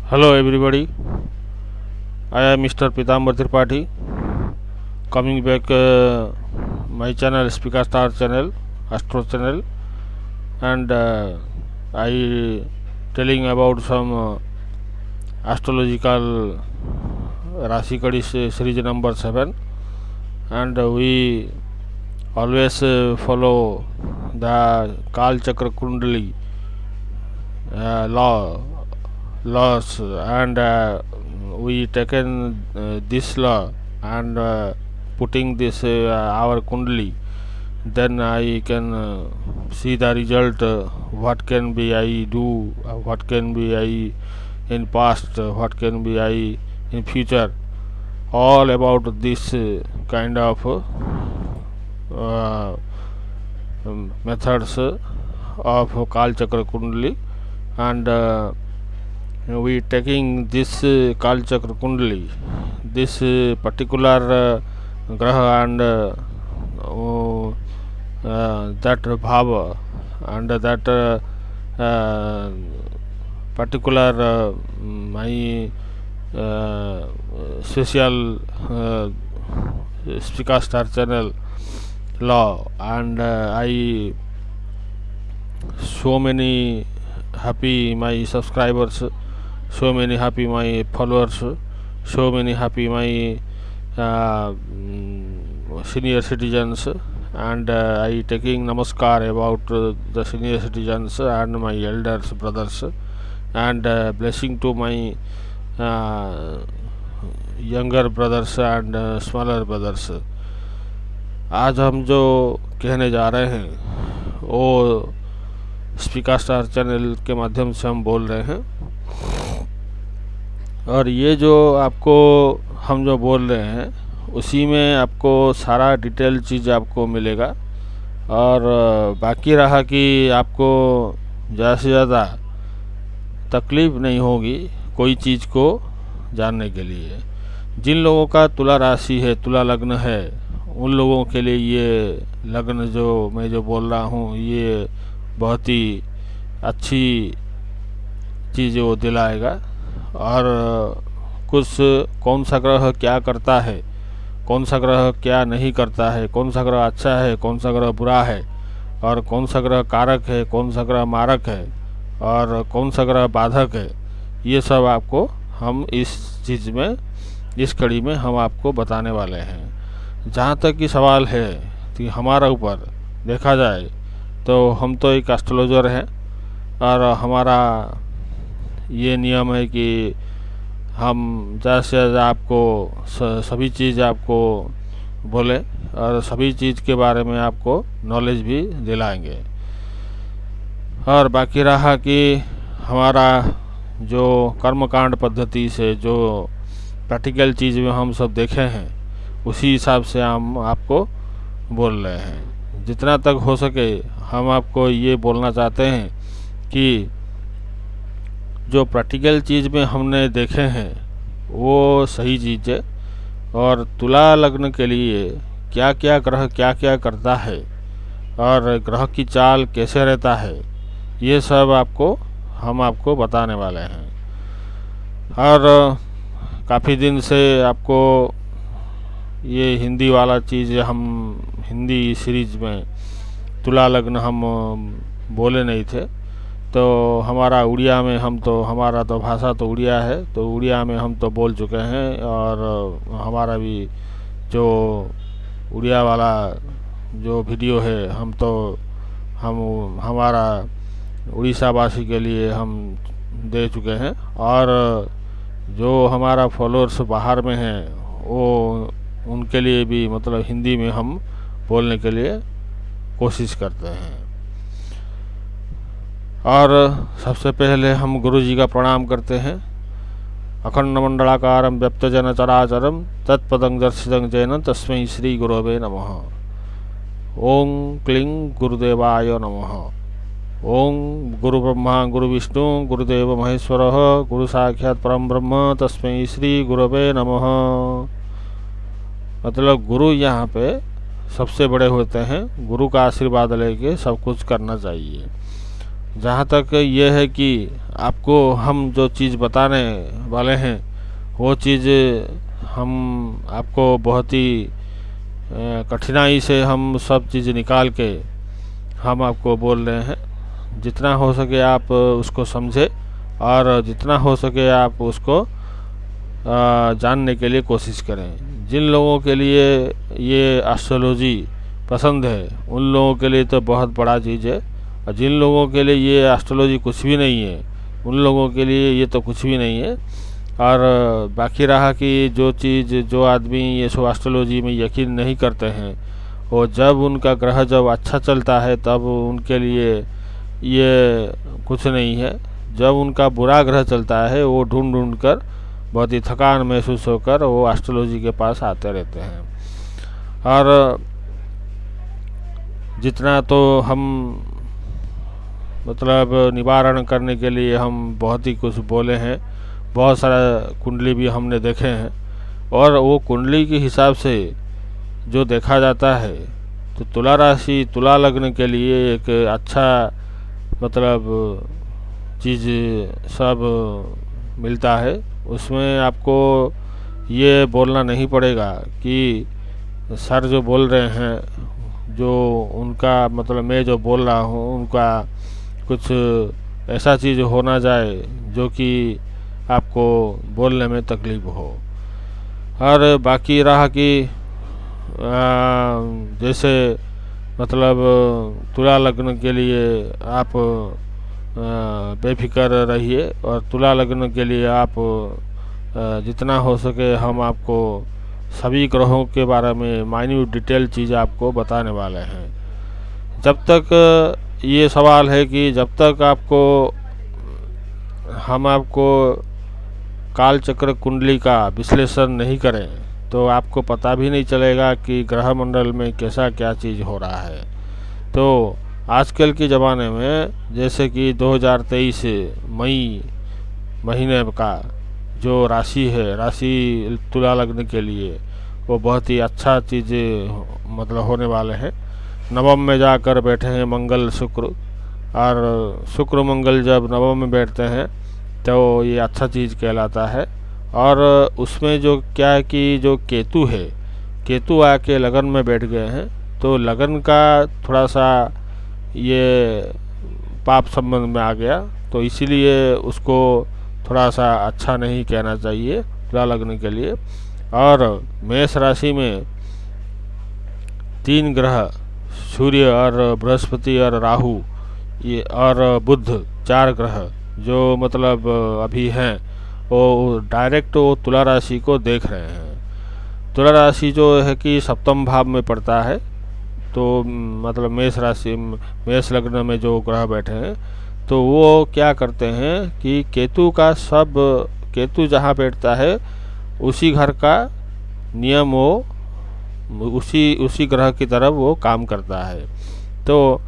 Hello everybody, I am Mr. Pitambar Tripathi, coming back my channel Speaker Star channel, Astro channel, and I telling about some astrological Rashi Kadi series number 7, and we always follow the Kal Chakra Kundali laws, and we taken this law and putting this our kundali, then I can see the result, what can be I do, what can be I in past, what can be I in future, all about this kind of methods of Kal Chakra Kundali, and we taking this Kal Chakra Kundali, this particular graha and that bhava and that particular my special Speaker Star channel law, and I so many happy my subscribers, so many happy my followers, so many happy my senior citizens, and I taking namaskar about the senior citizens and my elders brothers, and blessing to my younger brothers and smaller brothers. आज हम जो कहने जा रहे हैं वो speaker star channel के माध्यम से हम बोल रहे हैं, और ये जो आपको हम जो बोल रहे हैं उसी में आपको सारा डिटेल चीज़ आपको मिलेगा, और बाकी रहा कि आपको ज़्यादा से ज़्यादा तकलीफ़ नहीं होगी कोई चीज़ को जानने के लिए। जिन लोगों का तुला राशि है, तुला लग्न है, उन लोगों के लिए ये लग्न जो मैं जो बोल रहा हूँ ये बहुत ही अच्छी चीज़ वो दिलाएगा। और कुछ कौन सा ग्रह क्या करता है, कौन सा ग्रह क्या नहीं करता है, कौन सा ग्रह अच्छा है, कौन सा ग्रह बुरा है, और कौन सा ग्रह कारक है, कौन सा ग्रह मारक है, और कौन सा ग्रह बाधक है, ये सब आपको हम इस चीज़ में, इस कड़ी में हम आपको बताने वाले हैं। जहाँ तक कि सवाल है कि हमारा ऊपर देखा जाए तो हम तो एक एस्ट्रोलॉजर हैं, और हमारा ये नियम है कि हम ज़्यादा से ज़्यादा आपको सभी चीज़ आपको बोले और सभी चीज़ के बारे में आपको नॉलेज भी दिलाएंगे। और बाकी रहा कि हमारा जो कर्मकांड पद्धति से जो प्रैक्टिकल चीज़ में हम सब देखे हैं उसी हिसाब से हम आपको बोल रहे हैं। जितना तक हो सके हम आपको ये बोलना चाहते हैं कि जो प्रैक्टिकल चीज़ में हमने देखे हैं वो सही चीज़ है, और तुला लग्न के लिए क्या क्या ग्रह क्या क्या करता है और ग्रह की चाल कैसे रहता है, ये सब आपको हम आपको बताने वाले हैं। और काफ़ी दिन से आपको ये हिंदी वाला चीज़ हम हिंदी सीरीज में तुला लग्न हम बोले नहीं थे, तो हमारा उड़िया में हम तो, हमारा तो भाषा तो उड़िया है, तो उड़िया में हम तो बोल चुके हैं, और हमारा भी जो उड़िया वाला जो वीडियो है हम तो हमारा उड़ीसा वासी के लिए हम दे चुके हैं, और जो हमारा फॉलोअर्स बाहर में हैं वो उनके लिए भी मतलब हिंदी में हम बोलने के लिए कोशिश करते हैं। और सबसे पहले हम गुरु जी का प्रणाम करते हैं। अखंड मंडलाकारं व्यप्तजन चराचरं तत्पदं दर्शितं जैन तस्मै श्री गुरवे नमः। ओं क्लीं गुरुदेवाय नमः। ओं गुरु ब्रह्मा गुरु विष्णु गुरुदेव महेश्वरः गुरु साक्षात् परम ब्रह्म तस्मै श्री गुरवे नमः। मतलब गुरु यहाँ पे सबसे बड़े होते हैं, गुरु का आशीर्वाद लेके सब कुछ करना चाहिए। जहाँ तक ये है कि आपको हम जो चीज़ बताने वाले हैं वो चीज़ हम आपको बहुत ही कठिनाई से हम सब चीज़ निकाल के हम आपको बोल रहे हैं। जितना हो सके आप उसको समझे और जितना हो सके आप उसको जानने के लिए कोशिश करें। जिन लोगों के लिए ये एस्ट्रोलॉजी पसंद है उन लोगों के लिए तो बहुत बड़ा चीज़ है, और जिन लोगों के लिए ये एस्ट्रोलॉजी कुछ भी नहीं है उन लोगों के लिए ये तो कुछ भी नहीं है। और बाकी रहा कि जो चीज़ जो आदमी ये सब एस्ट्रोलॉजी में यकीन नहीं करते हैं, वो जब उनका ग्रह जब अच्छा चलता है तब उनके लिए ये कुछ नहीं है। जब उनका बुरा ग्रह चलता है वो ढूंढ ढूंढ कर बहुत ही थकान महसूस होकर वो एस्ट्रोलॉजी के पास आते रहते हैं। और जितना तो हम मतलब निवारण करने के लिए हम बहुत ही कुछ बोले हैं, बहुत सारा कुंडली भी हमने देखे हैं, और वो कुंडली के हिसाब से जो देखा जाता है तो तुला राशि तुला लग्न के लिए एक अच्छा मतलब चीज़ सब मिलता है। उसमें आपको ये बोलना नहीं पड़ेगा कि सर जो बोल रहे हैं जो उनका मतलब मैं जो बोल रहा हूँ उनका कुछ ऐसा चीज़ होना जाए जो कि आपको बोलने में तकलीफ हो। और बाकी रहा कि जैसे मतलब तुला लग्न के लिए आप बेफिक्र रहिए, और तुला लग्न के लिए आप जितना हो सके हम आपको सभी ग्रहों के बारे में माइन्यूट डिटेल चीज़ आपको बताने वाले हैं। जब तक ये सवाल है कि जब तक आपको हम आपको काल चक्र कुंडली का विश्लेषण नहीं करें तो आपको पता भी नहीं चलेगा कि ग्रह मंडल में कैसा क्या चीज़ हो रहा है। तो आजकल के ज़माने में जैसे कि 2023 मई महीने का जो राशि है, राशि तुला लग्न के लिए वो बहुत ही अच्छा चीज़ मतलब होने वाले हैं। नवम में जाकर बैठे हैं मंगल शुक्र, और शुक्र मंगल जब नवम में बैठते हैं तो ये अच्छा चीज़ कहलाता है। और उसमें जो क्या है कि जो केतु है, केतु आके लगन में बैठ गए हैं तो लगन का थोड़ा सा ये पाप संबंध में आ गया, तो इसीलिए उसको थोड़ा सा अच्छा नहीं कहना चाहिए तुला लग्न के लिए। और मेष राशि में 3 ग्रह सूर्य और बृहस्पति और राहु ये और बुध 4 ग्रह जो मतलब अभी हैं वो डायरेक्ट वो तुला राशि को देख रहे हैं। तुला राशि जो है कि सप्तम भाव में पड़ता है, तो मतलब मेष राशि मेष लग्न में जो ग्रह बैठे हैं तो वो क्या करते हैं कि केतु जहाँ बैठता है उसी घर का नियम वो उसी ग्रह की तरफ वो काम करता है। तो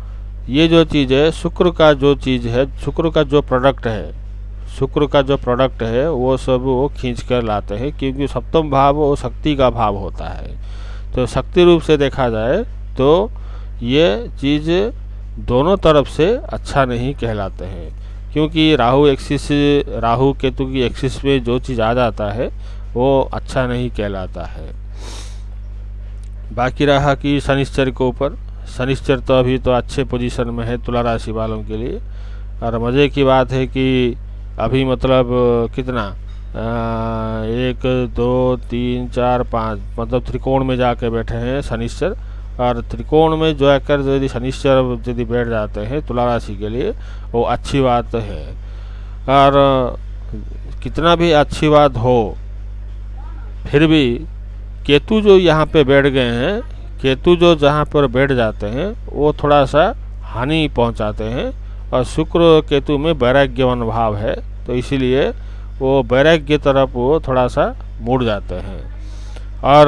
ये जो चीज़ है शुक्र का जो चीज़ है, शुक्र का जो प्रोडक्ट है वो सब वो खींच कर लाते हैं, क्योंकि सप्तम भाव वो शक्ति का भाव होता है। तो शक्ति रूप से देखा जाए तो ये चीज़ दोनों तरफ से अच्छा नहीं कहलाते हैं, क्योंकि राहु केतु की एक्सिस में जो चीज़ आ जाता है वो अच्छा नहीं कहलाता है। बाकी रहा कि शनिश्चर के ऊपर, शनिश्चर तो अभी तो अच्छे पोजीशन में है तुला राशि वालों के लिए। और मज़े की बात है कि अभी मतलब कितना 1 2 3 4 5 मतलब त्रिकोण में जाके बैठे हैं शनिश्चर। और त्रिकोण में जो आकर यदि शनिश्चर यदि बैठ जाते हैं तुला राशि के लिए वो अच्छी बात है। और कितना भी अच्छी बात हो फिर भी केतु जो यहाँ पे बैठ गए हैं, केतु जो जहाँ पर बैठ जाते हैं वो थोड़ा सा हानि पहुँचाते हैं। और शुक्र केतु में वैराग्यवन भाव है, तो इसीलिए वो वैराग्य तरफ वो थोड़ा सा मुड़ जाते हैं। और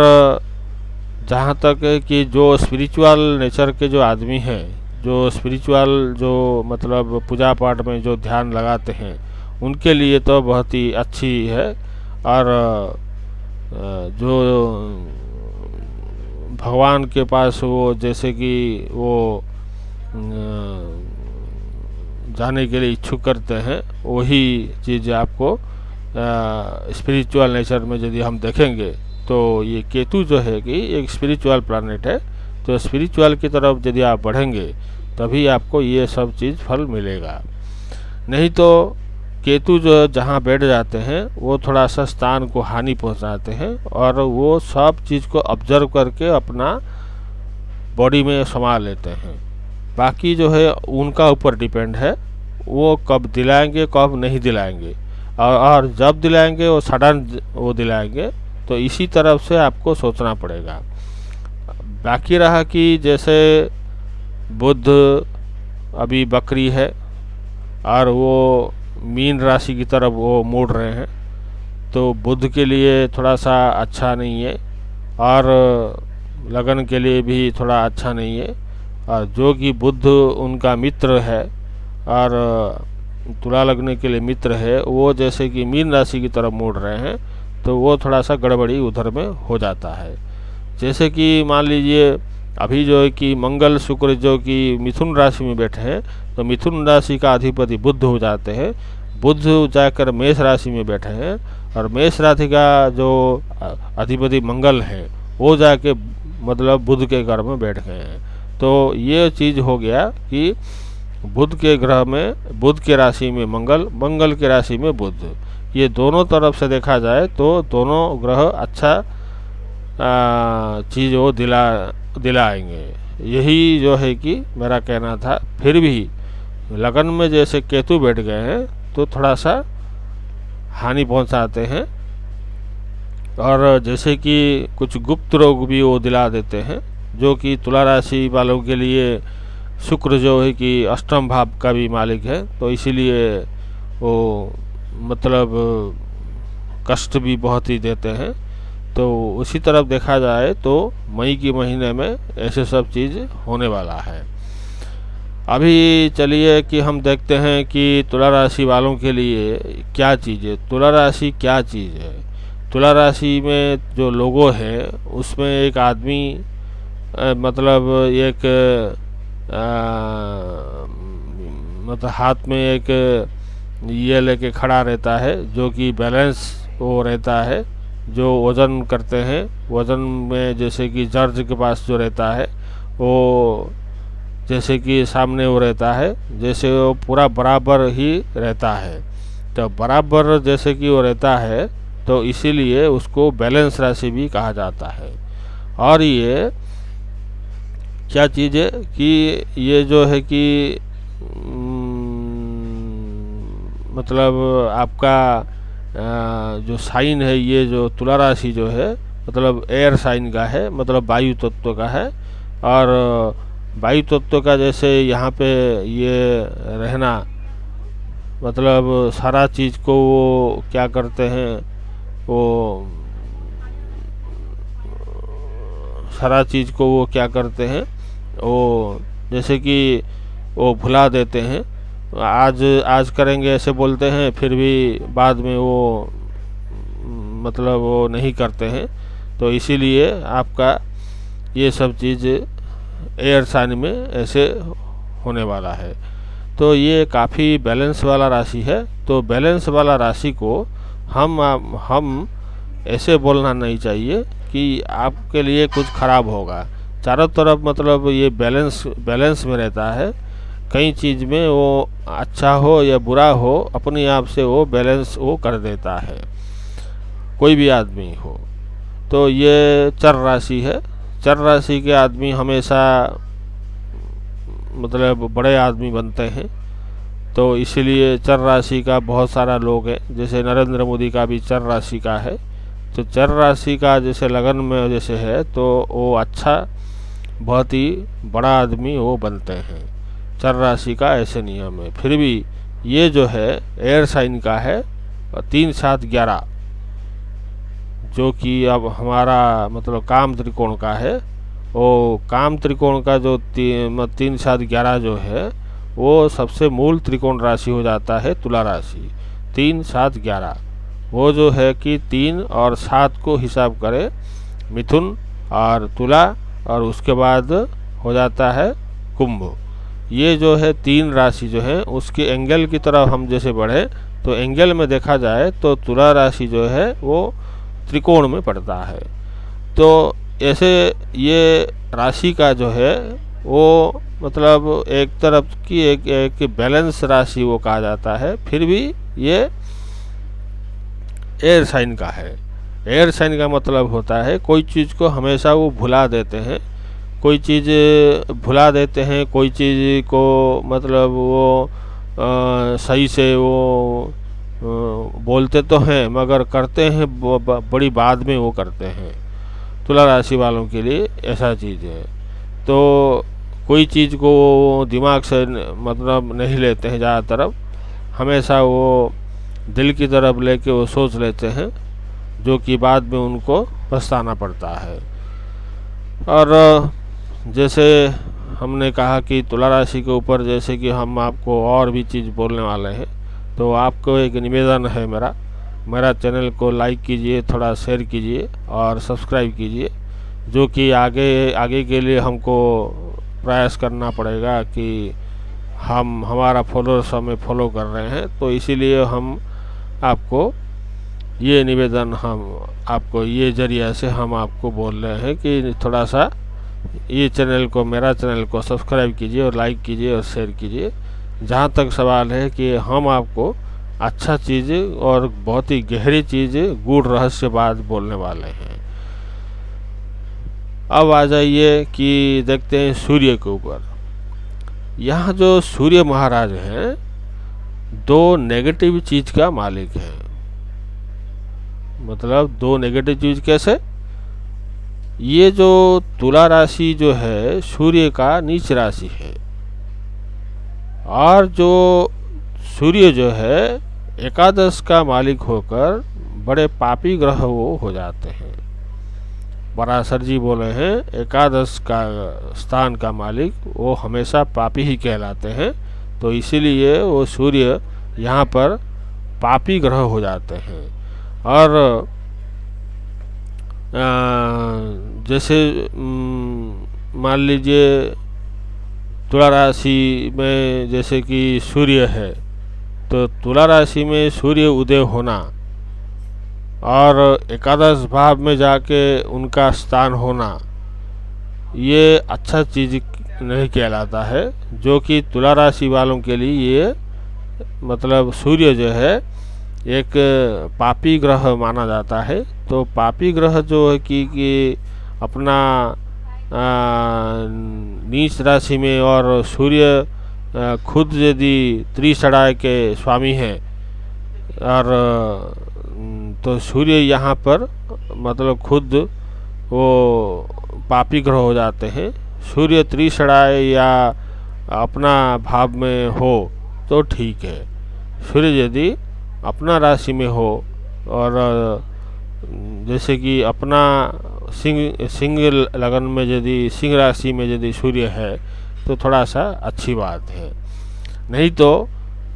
जहाँ तक कि जो स्पिरिचुअल नेचर के जो आदमी हैं, जो स्पिरिचुअल जो मतलब पूजा पाठ में जो ध्यान लगाते हैं उनके लिए तो बहुत ही अच्छी है। और जो भगवान के पास वो जैसे कि वो जाने के लिए इच्छुक करते हैं, वही चीज़ आपको स्पिरिचुअल नेचर में यदि हम देखेंगे तो ये केतु जो है कि एक स्पिरिचुअल प्लैनेट है। तो स्पिरिचुअल की तरफ यदि आप बढ़ेंगे तभी आपको ये सब चीज़ फल मिलेगा। नहीं तो केतु जो जहाँ बैठ जाते हैं वो थोड़ा सा स्थान को हानि पहुँचाते हैं और वो सब चीज़ को ऑब्जर्व करके अपना बॉडी में समा लेते हैं। बाकी जो है उनका ऊपर डिपेंड है, वो कब दिलाएंगे कब नहीं दिलाएंगे, और जब दिलाएंगे वो सडन वो दिलाएंगे। तो इसी तरफ से आपको सोचना पड़ेगा। बाकी रहा कि जैसे बुध अभी बकरी है और वो मीन राशि की तरफ वो मुड़ रहे हैं, तो बुध के लिए थोड़ा सा अच्छा नहीं है और लगन के लिए भी थोड़ा अच्छा नहीं है। और जो कि बुध उनका मित्र है और तुला लगने के लिए मित्र है, वो जैसे कि मीन राशि की तरफ मुड़ रहे हैं तो वो थोड़ा सा गड़बड़ी उधर में हो जाता है। जैसे कि मान लीजिए अभी जो है कि मंगल शुक्र जो कि मिथुन राशि में बैठे हैं, तो मिथुन राशि का अधिपति बुध हो जाते हैं। बुध जाकर मेष राशि में बैठे हैं और मेष राशि का जो अधिपति मंगल है वो जाके मतलब बुध के घर में बैठ गए हैं। तो ये चीज़ हो गया कि बुध के ग्रह में, बुध के राशि में मंगल, मंगल के राशि में बुध, ये दोनों तरफ से देखा जाए तो दोनों ग्रह अच्छा चीज़ वो दिलाएंगे। यही जो है कि मेरा कहना था। फिर भी लगन में जैसे केतु बैठ गए हैं तो थोड़ा सा हानि पहुंचाते हैं, और जैसे कि कुछ गुप्त रोग भी वो दिला देते हैं, जो कि तुला राशि वालों के लिए शुक्र जो है कि अष्टम भाव का भी मालिक है, तो इसीलिए वो मतलब कष्ट भी बहुत ही देते हैं। तो उसी तरफ देखा जाए तो मई के महीने में ऐसे सब चीज़ होने वाला है। अभी चलिए कि हम देखते हैं कि तुला राशि वालों के लिए क्या चीज़ है। तुला राशि क्या चीज़ है? तुला राशि में जो लोगो है उसमें एक आदमी मतलब एक मतलब हाथ में एक ये लेके खड़ा रहता है, जो कि बैलेंस वो रहता है। जो वज़न करते हैं, वज़न में जैसे कि जज के पास जो रहता है वो जैसे कि सामने वो रहता है, जैसे वो पूरा बराबर ही रहता है। तो बराबर जैसे कि वो रहता है तो इसीलिए उसको बैलेंस राशि भी कहा जाता है। और ये क्या चीज़ है कि ये जो है कि मतलब आपका जो साइन है, ये जो तुला राशि जो है मतलब एयर साइन का है, मतलब वायु तत्व का है। और वायु तत्व का जैसे यहाँ पे ये रहना मतलब सारा चीज़ को वो क्या करते हैं, वो सारा चीज़ को वो क्या करते हैं, वो जैसे कि वो भुला देते हैं। आज करेंगे ऐसे बोलते हैं, फिर भी बाद में वो मतलब वो नहीं करते हैं। तो इसीलिए आपका ये सब चीज़ एयर साइन में ऐसे होने वाला है। तो ये काफ़ी बैलेंस वाला राशि है। तो बैलेंस वाला राशि को हम ऐसे बोलना नहीं चाहिए कि आपके लिए कुछ ख़राब होगा। चारों तरफ मतलब ये बैलेंस में रहता है। कई चीज़ में वो अच्छा हो या बुरा हो, अपने आप से वो बैलेंस वो कर देता है, कोई भी आदमी हो। तो ये चर राशि है। चर राशि के आदमी हमेशा मतलब बड़े आदमी बनते हैं। तो इसीलिए चर राशि का बहुत सारा लोग हैं, जैसे नरेंद्र मोदी का भी चर राशि का है। तो चर राशि का जैसे लगन में जैसे है तो वो अच्छा बहुत ही बड़ा आदमी वो बनते हैं। चर राशि का ऐसे नियम है। फिर भी ये जो है एयर साइन का है 3, 7, 11, जो कि अब हमारा मतलब काम त्रिकोण का है। वो काम त्रिकोण का जो 3, 7, 11 जो है वो सबसे मूल त्रिकोण राशि हो जाता है तुला राशि। 3, 7, 11 वो जो है कि 3 और 7 को हिसाब करें मिथुन और तुला, और उसके बाद हो जाता है कुंभ। ये जो है 3 राशि जो है उसके एंगल की तरफ हम जैसे बढ़े तो एंगल में देखा जाए तो तुला राशि जो है वो त्रिकोण में पड़ता है। तो ऐसे ये राशि का जो है वो मतलब एक तरफ की एक बैलेंस राशि वो कहा जाता है। फिर भी ये एयर साइन का है। एयर साइन का मतलब होता है कोई चीज़ को हमेशा वो भुला देते हैं, कोई चीज़ भुला देते हैं, कोई चीज़ को मतलब वो सही से वो बोलते तो हैं मगर करते हैं बड़ी बाद में वो करते हैं। तुला राशि वालों के लिए ऐसा चीज़ है। तो कोई चीज़ को दिमाग से मतलब नहीं लेते हैं ज़्यादातर, हमेशा वो दिल की तरफ लेके वो सोच लेते हैं, जो कि बाद में उनको पछताना पड़ता है। और जैसे हमने कहा कि तुला राशि के ऊपर जैसे कि हम आपको और भी चीज़ बोलने वाले हैं, तो आपको एक निवेदन है मेरा चैनल को लाइक कीजिए, थोड़ा शेयर कीजिए और सब्सक्राइब कीजिए, जो कि आगे के लिए हमको प्रयास करना पड़ेगा कि हमारा फॉलोअर्स हमें फॉलो कर रहे हैं। तो इसीलिए हम आपको ये निवेदन हम आपको ये जरिया से हम आपको बोल रहे हैं कि थोड़ा सा ये मेरा चैनल को सब्सक्राइब कीजिए और लाइक कीजिए और शेयर कीजिए। जहाँ तक सवाल है कि हम आपको अच्छा चीज़ और बहुत ही गहरी चीज़, गूढ़ रहस्य बात बोलने वाले हैं। अब आ जाइए कि देखते हैं सूर्य के ऊपर। यहाँ जो सूर्य महाराज हैं 2 नेगेटिव चीज़ का मालिक है। मतलब 2 नेगेटिव चीज़ कैसे? ये जो तुला राशि जो है सूर्य का नीच राशि है, और जो सूर्य जो है एकादश का मालिक होकर बड़े पापी ग्रह वो हो जाते हैं। पराशर जी बोले हैं एकादश का स्थान का मालिक वो हमेशा पापी ही कहलाते हैं। तो इसीलिए वो सूर्य यहाँ पर पापी ग्रह हो जाते हैं। और जैसे मान लीजिए तुला राशि में जैसे कि सूर्य है, तो तुला राशि में सूर्य उदय होना और एकादश भाव में जाके उनका स्थान होना ये अच्छा चीज़ नहीं कहलाता है। जो कि तुला राशि वालों के लिए ये मतलब सूर्य जो है एक पापी ग्रह माना जाता है। तो पापी ग्रह जो है कि अपना नीच राशि में, और सूर्य खुद यदि त्रिषणाय के स्वामी हैं, और तो सूर्य यहाँ पर मतलब खुद वो पापी ग्रह हो जाते हैं। सूर्य त्रिषणाय या अपना भाव में हो तो ठीक है। सूर्य यदि अपना राशि में हो और जैसे कि अपना सिंह लगन में यदि सिंह राशि में यदि सूर्य है तो थोड़ा सा अच्छी बात है। नहीं तो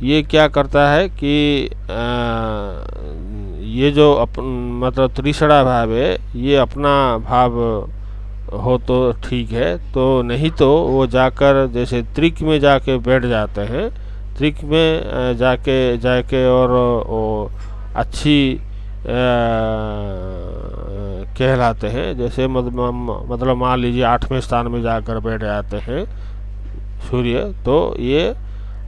ये क्या करता है कि ये जो मतलब त्रिषणा भाव है ये अपना भाव हो तो ठीक है, तो नहीं तो वो जाकर जैसे त्रिक में जाके बैठ जाते हैं। त्रिक में जाके और वो अच्छी कहलाते हैं। जैसे मतलब मान लीजिए 8वें स्थान में जाकर बैठ जाते हैं सूर्य, तो ये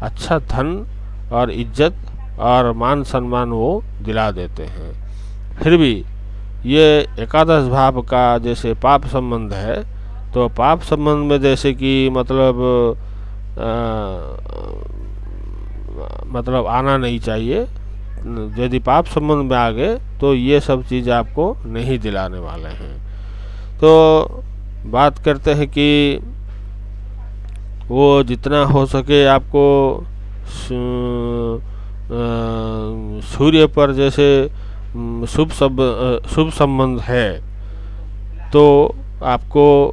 अच्छा धन और इज्जत और मान सम्मान वो दिला देते हैं। फिर भी ये एकादश भाव का जैसे पाप संबंध है, तो पाप संबंध में जैसे कि मतलब आना नहीं चाहिए। यदि पाप संबंध में आ गए तो ये सब चीज़ आपको नहीं दिलाने वाले हैं। तो बात करते हैं कि वो जितना हो सके आपको सूर्य पर जैसे शुभ संबंध है तो आपको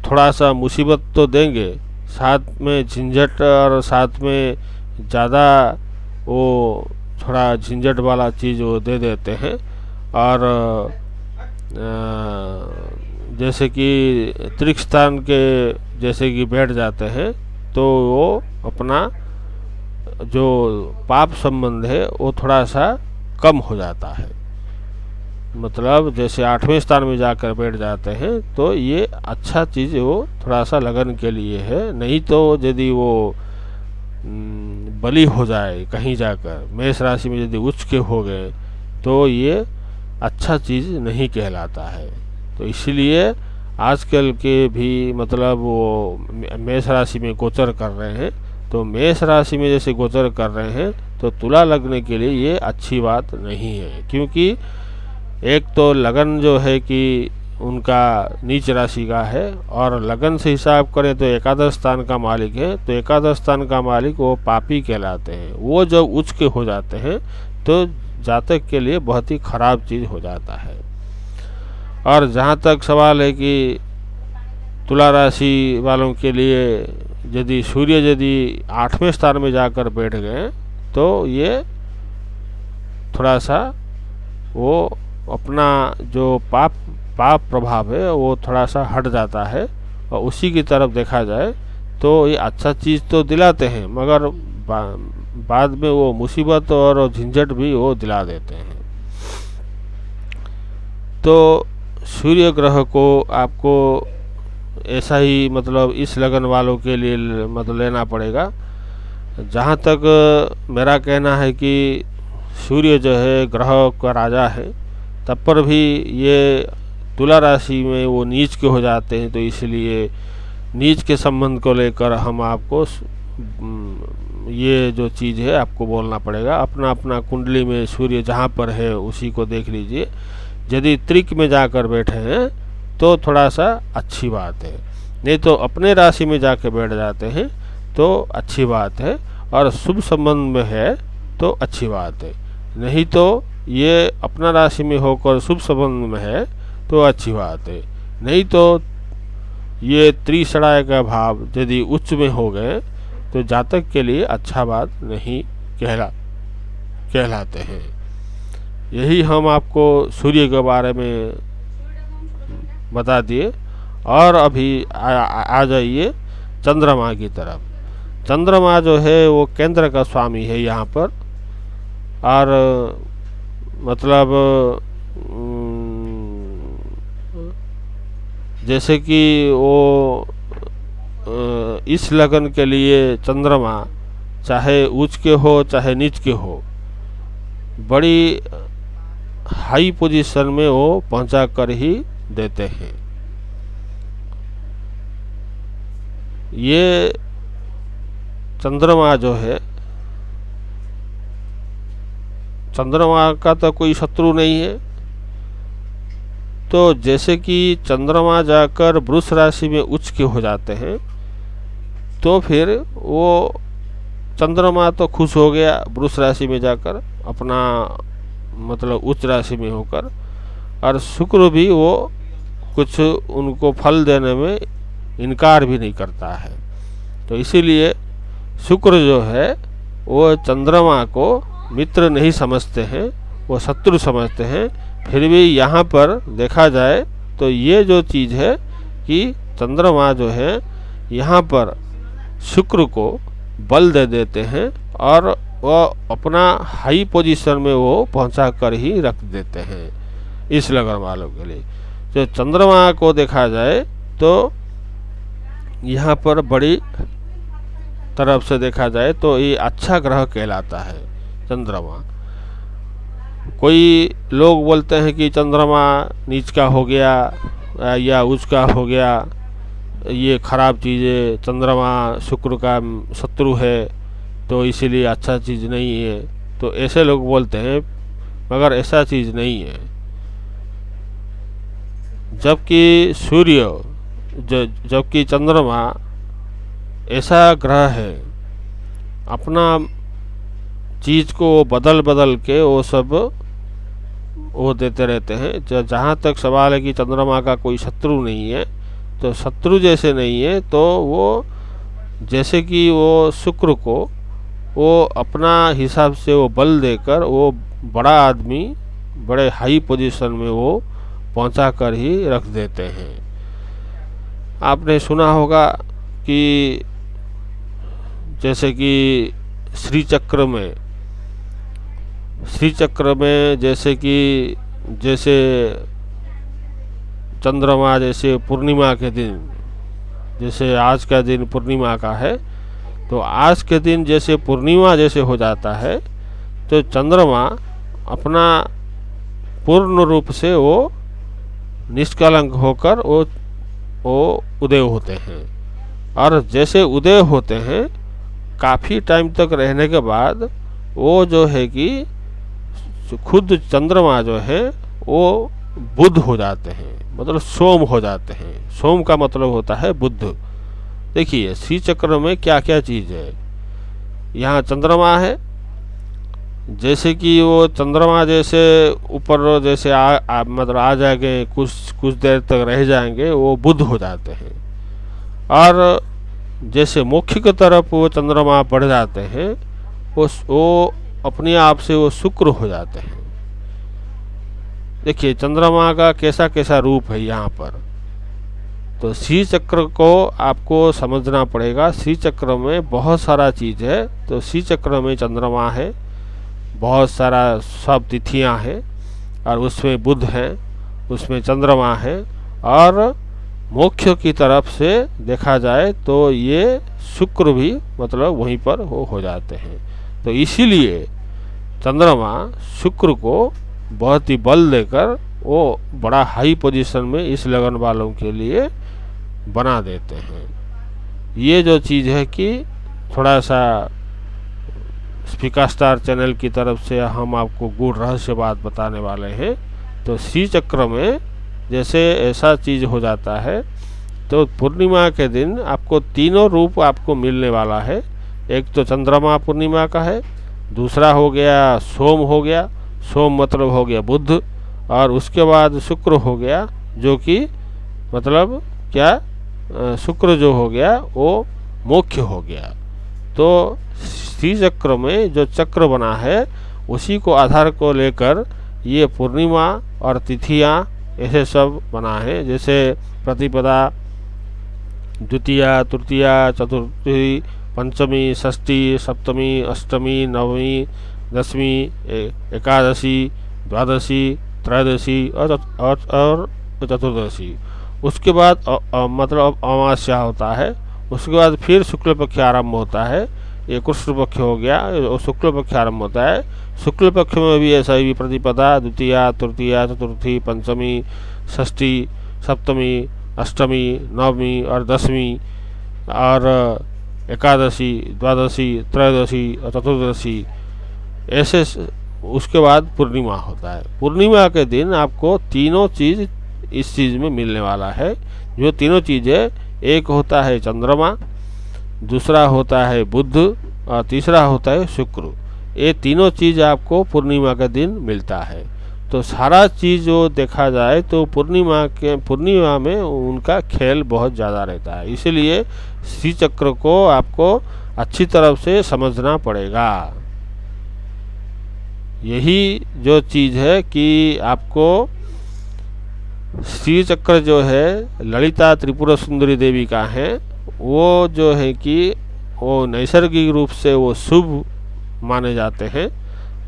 थोड़ा सा मुसीबत तो देंगे, साथ में झंझट और साथ में ज़्यादा वो थोड़ा झंझट वाला चीज़ वो दे देते हैं। और जैसे कि त्रिक स्थान के जैसे कि बैठ जाते हैं तो वो अपना जो पाप संबंध है वो थोड़ा सा कम हो जाता है। मतलब जैसे 8वें स्थान में जाकर बैठ जाते हैं तो ये अच्छा चीज़ वो थोड़ा सा लगन के लिए है। नहीं तो यदि वो बली हो जाए कहीं जाकर, मेष राशि में यदि उच्च के हो गए तो ये अच्छा चीज़ नहीं कहलाता है। तो इसलिए आजकल के भी मतलब वो मेष राशि में गोचर कर रहे हैं, तो मेष राशि में जैसे गोचर कर रहे हैं तो तुला लगने के लिए ये अच्छी बात नहीं है। क्योंकि एक तो लगन जो है कि उनका नीच राशि का है, और लगन से हिसाब करें तो एकादश स्थान का मालिक है, तो एकादश स्थान का मालिक वो पापी कहलाते हैं। वो जब उच्च के हो जाते हैं तो जातक के लिए बहुत ही खराब चीज़ हो जाता है। और जहाँ तक सवाल है कि तुला राशि वालों के लिए यदि सूर्य यदि 8वें स्थान में जाकर बैठ गए तो ये थोड़ा सा वो अपना जो पाप प्रभाव है वो थोड़ा सा हट जाता है, और उसी की तरफ देखा जाए तो ये अच्छा चीज़ तो दिलाते हैं, मगर बाद में वो मुसीबत और झंझट भी वो दिला देते हैं। तो सूर्य ग्रह को आपको ऐसा ही मतलब इस लगन वालों के लिए मतलब लेना पड़ेगा। जहाँ तक मेरा कहना है कि सूर्य जो है ग्रह का राजा है, तब पर भी ये तुला राशि में वो नीच के हो जाते हैं। तो इसलिए नीच के संबंध को लेकर हम आपको ये जो चीज़ है आपको बोलना पड़ेगा। अपना अपना कुंडली में सूर्य जहाँ पर है उसी को देख लीजिए। यदि त्रिक में जाकर बैठे हैं तो थोड़ा सा अच्छी बात है, नहीं तो अपने राशि में जाकर बैठ जाते हैं तो अच्छी बात है, और शुभ संबंध में है तो अच्छी बात है। नहीं तो ये अपना राशि में होकर शुभ संबंध में है तो अच्छी बात है। नहीं तो ये त्रिषणाय का भाव यदि उच्च में हो गए तो जातक के लिए अच्छा बात नहीं कहलाते हैं। यही हम आपको सूर्य के बारे में बता दिए। और अभी आ जाइए चंद्रमा की तरफ। चंद्रमा जो है वो केंद्र का स्वामी है यहाँ पर, और मतलब जैसे कि वो इस लगन के लिए चंद्रमा चाहे उच्च के हो चाहे नीच के हो, बड़ी हाई पोजीशन में वो पहुंचा कर ही देते हैं। ये चंद्रमा जो है, चंद्रमा का तो कोई शत्रु नहीं है। तो जैसे कि चंद्रमा जाकर वृष राशि में उच्च के हो जाते हैं तो फिर वो चंद्रमा तो खुश हो गया वृष राशि में जाकर अपना मतलब उच्च राशि में होकर, और शुक्र भी वो कुछ उनको फल देने में इनकार भी नहीं करता है। तो इसीलिए शुक्र जो है वो चंद्रमा को मित्र नहीं समझते हैं, वो शत्रु समझते हैं। फिर भी यहाँ पर देखा जाए तो ये जो चीज़ है कि चंद्रमा जो है यहाँ पर शुक्र को बल दे देते हैं, और वह अपना हाई पोजीशन में वो पहुंचा कर ही रख देते हैं इस लगन वालों के लिए। जो चंद्रमा को देखा जाए तो यहाँ पर बड़ी तरफ से देखा जाए तो ये अच्छा ग्रह कहलाता है चंद्रमा। कोई लोग बोलते हैं कि चंद्रमा नीच का हो गया या उच्च का हो गया, ये खराब चीज़ है, चंद्रमा शुक्र का शत्रु है तो इसीलिए अच्छा चीज़ नहीं है। तो ऐसे लोग बोलते हैं, मगर ऐसा चीज़ नहीं है। जबकि सूर्य जबकि चंद्रमा ऐसा ग्रह है, अपना चीज़ को बदल बदल के वो सब वो देते रहते हैं। जहाँ तक सवाल है कि चंद्रमा का कोई शत्रु नहीं है, तो शत्रु जैसे नहीं है तो वो जैसे कि वो शुक्र को वो अपना हिसाब से वो बल देकर वो बड़ा आदमी बड़े हाई पोजीशन में वो पहुंचा कर ही रख देते हैं। आपने सुना होगा कि जैसे कि श्री चक्र में जैसे चंद्रमा, जैसे पूर्णिमा के दिन, जैसे आज का दिन पूर्णिमा का है, तो आज के दिन जैसे पूर्णिमा जैसे हो जाता है तो चंद्रमा अपना पूर्ण रूप से वो निष्कलंक होकर वो उदय होते हैं। और जैसे उदय होते हैं काफ़ी टाइम तक रहने के बाद वो जो है कि खुद चंद्रमा जो है वो बुध हो जाते हैं, मतलब सोम हो जाते हैं। सोम का मतलब होता है बुध। देखिए श्री चक्र में क्या क्या चीज़ है। यहाँ चंद्रमा है, जैसे कि वो चंद्रमा जैसे ऊपर जैसे मतलब आ जाएंगे, कुछ देर तक रह जाएंगे, वो बुध हो जाते हैं। और जैसे मोक्ष की तरफ वो चंद्रमा बढ़ जाते हैं, वो अपने आप से वो शुक्र हो जाते हैं। देखिए चंद्रमा का कैसा कैसा रूप है यहाँ पर। तो श्री चक्र को आपको समझना पड़ेगा। श्री चक्र में बहुत सारा चीज़ है। तो श्री चक्र में चंद्रमा है, बहुत सारा सब तिथियां हैं, और उसमें बुध है, उसमें चंद्रमा है। और मोक्ष की तरफ से देखा जाए तो ये शुक्र भी मतलब वहीं पर वो हो जाते हैं। तो इसीलिए चंद्रमा शुक्र को बहुत ही बल देकर वो बड़ा हाई पोजीशन में इस लगन वालों के लिए बना देते हैं। ये जो चीज़ है कि थोड़ा सा स्पीकर स्टार चैनल की तरफ से हम आपको गूढ़ रहस्य बात बताने वाले हैं। तो श्री चक्र में जैसे ऐसा चीज़ हो जाता है, तो पूर्णिमा के दिन आपको तीनों रूप आपको मिलने वाला है। एक तो चंद्रमा पूर्णिमा का है, दूसरा हो गया सोम हो गया, सोम मतलब हो गया बुध, और उसके बाद शुक्र हो गया, जो कि मतलब क्या शुक्र जो हो गया वो मोक्ष हो गया। तो श्री चक्र में जो चक्र बना है उसी को आधार को लेकर ये पूर्णिमा और तिथियां ऐसे सब बना है। जैसे प्रतिपदा, द्वितीया, तृतीया, चतुर्थी, पंचमी, षष्ठी, सप्तमी, अष्टमी, नवमी, दसवीं, एकादशी, द्वादशी, त्रयोदशी और चतुर्दशी। उसके बाद मतलब अमावस्या होता है। उसके बाद फिर शुक्ल पक्ष आरंभ होता है। ये कृष्ण पक्ष हो गया और शुक्ल पक्ष आरंभ होता है। शुक्ल पक्ष में भी ऐसा ही प्रतिपदा, द्वितीया, तृतीया, चतुर्थी, पंचमी, षष्ठी, सप्तमी, अष्टमी, नवमी और दसवीं और एकादशी, द्वादशी, त्रयोदशी और चतुर्दशी, ऐसे उसके बाद पूर्णिमा होता है। पूर्णिमा के दिन आपको तीनों चीज़ इस चीज़ में मिलने वाला है। जो तीनों चीज़ें, एक होता है चंद्रमा, दूसरा होता है बुध और तीसरा होता है शुक्र। ये तीनों चीज़ आपको पूर्णिमा के दिन मिलता है। तो सारा चीज़ जो देखा जाए तो पूर्णिमा में उनका खेल बहुत ज़्यादा रहता है। इसलिए श्री चक्र को आपको अच्छी तरह से समझना पड़ेगा। यही जो चीज़ है कि आपको श्री चक्र जो है ललिता त्रिपुरा सुंदरी देवी का है, वो जो है कि वो नैसर्गिक रूप से वो शुभ माने जाते हैं।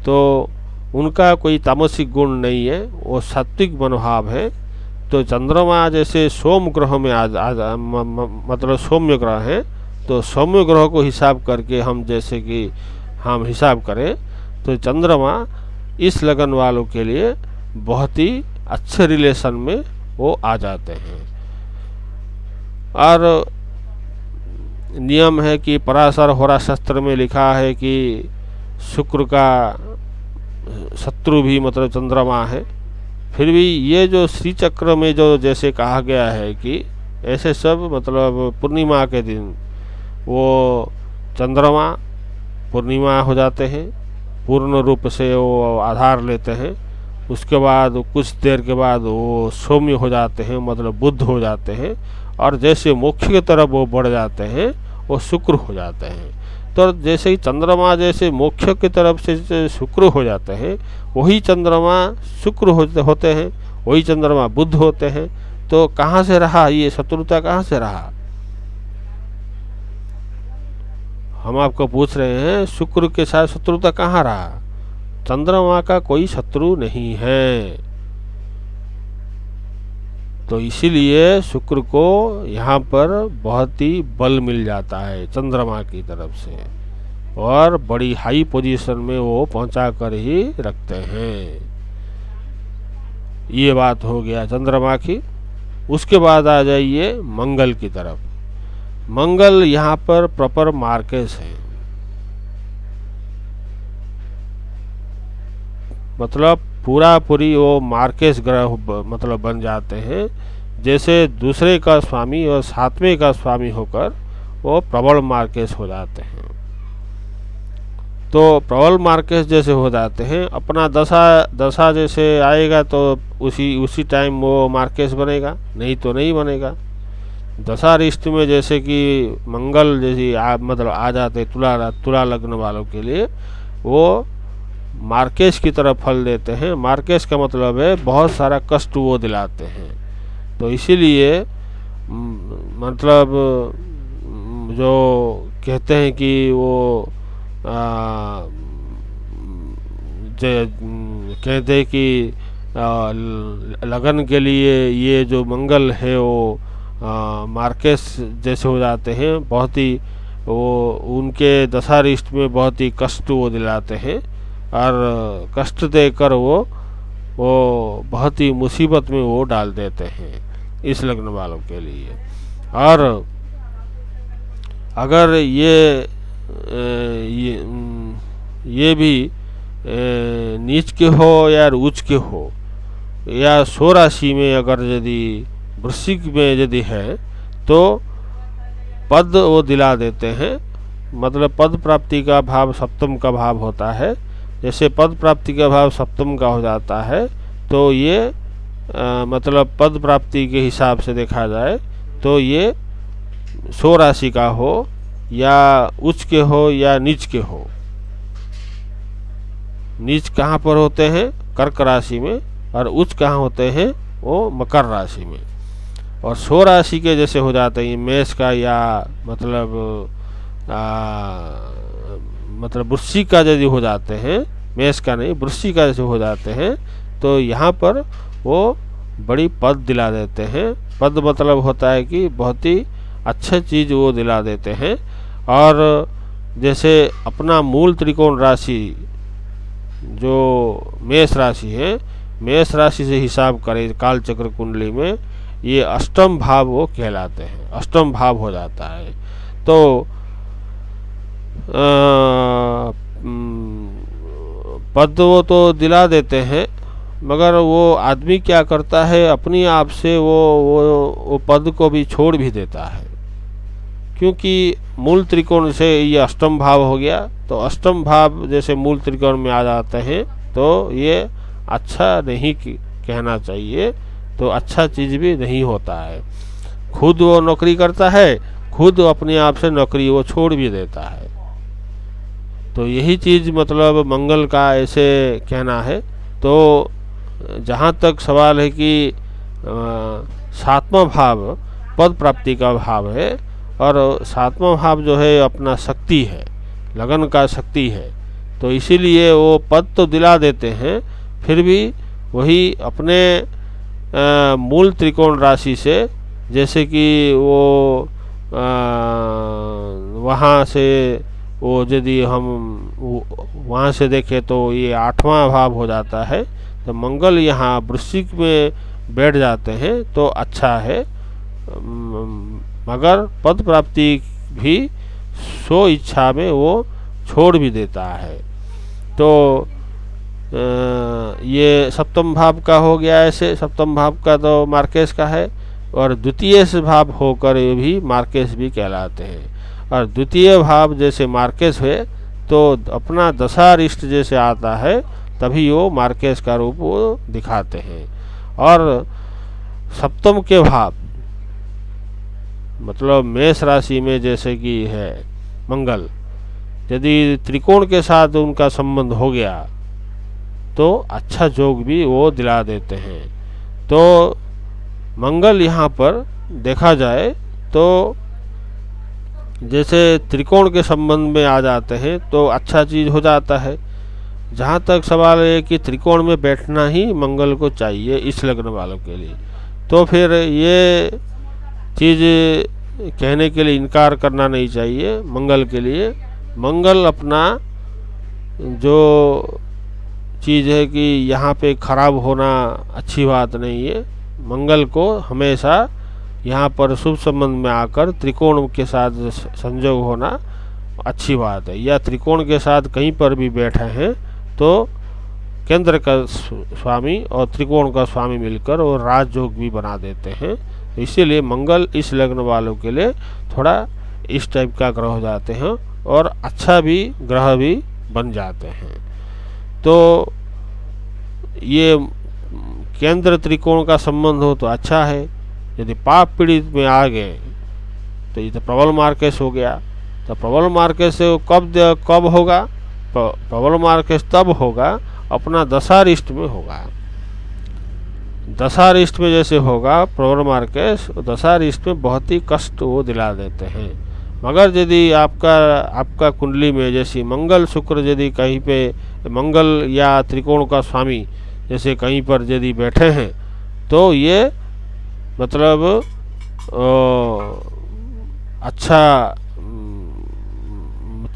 तो उनका कोई तामसिक गुण नहीं है, वो सात्विक मनोभाव है। तो चंद्रमा जैसे सोम ग्रह में मतलब सौम्य ग्रह है, तो सौम्य ग्रह को हिसाब करके हम जैसे कि हम हिसाब करें तो चंद्रमा इस लगन वालों के लिए बहुत ही अच्छे रिलेशन में वो आ जाते हैं। और नियम है कि पराशर होरा शास्त्र में लिखा है कि शुक्र का शत्रु भी मतलब चंद्रमा है। फिर भी ये जो श्री चक्र में जो जैसे कहा गया है कि ऐसे सब मतलब पूर्णिमा के दिन वो चंद्रमा पूर्णिमा हो जाते हैं, पूर्ण रूप से वो आधार लेते हैं। उसके बाद कुछ देर के बाद वो सौम्य हो जाते हैं, मतलब बुध हो जाते हैं। और जैसे मोक्ष की तरफ वो बढ़ जाते हैं वो शुक्र हो जाते हैं। तो जैसे ही चंद्रमा जैसे मोक्ष की तरफ से शुक्र हो जाते हैं, वही चंद्रमा शुक्र होते हैं, वही चंद्रमा बुध होते हैं। तो कहाँ से रहा, ये शत्रुता कहाँ से रहा? हम आपको पूछ रहे हैं शुक्र के साथ शत्रुता कहाँ रहा? चंद्रमा का कोई शत्रु नहीं है। तो इसीलिए शुक्र को यहाँ पर बहुत ही बल मिल जाता है चंद्रमा की तरफ से, और बड़ी हाई पोजीशन में वो पहुंचा कर ही रखते हैं। ये बात हो गया चंद्रमा की। उसके बाद आ जाइए मंगल की तरफ। मंगल यहाँ पर प्रॉपर मार्केस है, मतलब पूरा पूरी वो मार्केस ग्रह मतलब बन जाते हैं। जैसे दूसरे का स्वामी और सातवें का स्वामी होकर वो प्रबल मार्केस हो जाते हैं। तो प्रबल मार्केस जैसे हो जाते हैं, अपना दशा जैसे आएगा तो उसी टाइम वो मार्केस बनेगा, नहीं तो नहीं बनेगा। दशा रिष्ट में जैसे कि मंगल जैसी मतलब आ जाते तुला लग्न वालों के लिए वो मार्केस की तरफ फल देते हैं। मार्केस का मतलब है बहुत सारा कष्ट वो दिलाते हैं। तो इसीलिए मतलब जो कहते हैं कि वो कहते हैं कि लगन के लिए ये जो मंगल है वो मार्केस जैसे हो जाते हैं। बहुत ही वो उनके दशारिष्ट में बहुत ही कष्ट वो दिलाते हैं, और कष्ट देकर वो बहुत ही मुसीबत में वो डाल देते हैं इस लग्न वालों के लिए। और अगर ये भी नीच के हो या उच्च के हो, या 100 राशि में अगर यदि वृश्चिक में यदि है तो पद वो दिला देते हैं। मतलब पद प्राप्ति का भाव सप्तम का भाव होता है। जैसे पद प्राप्ति का भाव सप्तम का हो जाता है तो ये मतलब पद प्राप्ति के हिसाब से देखा जाए तो ये 100 राशि का हो या उच्च के हो या नीच के हो। नीच कहाँ पर होते हैं? कर्क राशि में, और उच्च कहाँ होते हैं? वो मकर राशि में। और 100 राशि के जैसे हो जाते हैं मेष का, या मतलब वृश्चिक का यदि हो जाते हैं, मेष का नहीं वृश्चिक का जैसे हो जाते हैं, तो यहाँ पर वो बड़ी पद दिला देते हैं। पद मतलब होता है कि बहुत ही अच्छी चीज़ वो दिला देते हैं। और जैसे अपना मूल त्रिकोण राशि जो मेष राशि है, मेष राशि से हिसाब करें काल चक्र कुंडली में, ये अष्टम भाव वो कहलाते हैं, अष्टम भाव हो जाता है। तो पद वो तो दिला देते हैं, मगर वो आदमी क्या करता है अपनी आप से वो पद को भी छोड़ भी देता है, क्योंकि मूल त्रिकोण से ये अष्टम भाव हो गया। तो अष्टम भाव जैसे मूल त्रिकोण में आ जाते हैं तो ये अच्छा नहीं कहना चाहिए, तो अच्छा चीज़ भी नहीं होता है। खुद वो नौकरी करता है, खुद अपने आप से नौकरी वो छोड़ भी देता है। तो यही चीज़ मतलब मंगल का ऐसे कहना है। तो जहाँ तक सवाल है कि 7वां भाव पद प्राप्ति का भाव है, और 7वां भाव जो है अपना शक्ति है, लगन का शक्ति है। तो इसीलिए वो पद तो दिला देते हैं, फिर भी वही अपने मूल त्रिकोण राशि से, जैसे कि वो वहाँ से वो यदि हम वहाँ से देखें तो ये 8वां भाव हो जाता है। तो मंगल यहाँ वृश्चिक में बैठ जाते हैं तो अच्छा है, मगर पद प्राप्ति भी 100 इच्छा में वो छोड़ भी देता है। तो ये सप्तम भाव का हो गया। ऐसे सप्तम भाव का तो मार्केस का है, और द्वितीय से भाव होकर ये भी मार्केस भी कहलाते हैं। और द्वितीय भाव जैसे मार्केस है तो अपना दशारिष्ट जैसे आता है तभी वो मार्केस का रूप वो दिखाते हैं। और सप्तम के भाव मतलब मेष राशि में जैसे कि है मंगल, यदि त्रिकोण के साथ उनका संबंध हो गया तो अच्छा जोग भी वो दिला देते हैं। तो मंगल यहाँ पर देखा जाए तो जैसे त्रिकोण के संबंध में आ जाते हैं तो अच्छा चीज़ हो जाता है। जहाँ तक सवाल है कि त्रिकोण में बैठना ही मंगल को चाहिए इस लग्न वालों के लिए, तो फिर ये चीज़ कहने के लिए इनकार करना नहीं चाहिए मंगल के लिए। मंगल अपना जो चीज़ है कि यहाँ पे खराब होना अच्छी बात नहीं है। मंगल को हमेशा यहाँ पर शुभ संबंध में आकर त्रिकोण के साथ संयोग होना अच्छी बात है। या त्रिकोण के साथ कहीं पर भी बैठे हैं तो केंद्र का स्वामी और त्रिकोण का स्वामी मिलकर और राजयोग भी बना देते हैं। तो इसीलिए मंगल इस लग्न वालों के लिए थोड़ा इस टाइप का ग्रह हो जाते हैं और अच्छा भी ग्रह भी बन जाते हैं। तो ये केंद्र त्रिकोण का संबंध हो तो अच्छा है। यदि पाप पीड़ित में आ गए तो ये तो प्रबल मार्केश हो गया। तो प्रबल मार्केश से कब होगा? प्रबल मार्केश तब होगा अपना दशारिष्ट में होगा। दशारिष्ट में जैसे होगा प्रबल मार्केश, दशारिष्ट में बहुत ही कष्ट वो दिला देते हैं। मगर यदि आपका कुंडली में जैसे मंगल शुक्र यदि कहीं पे मंगल या त्रिकोण का स्वामी जैसे कहीं पर यदि बैठे हैं तो ये मतलब अच्छा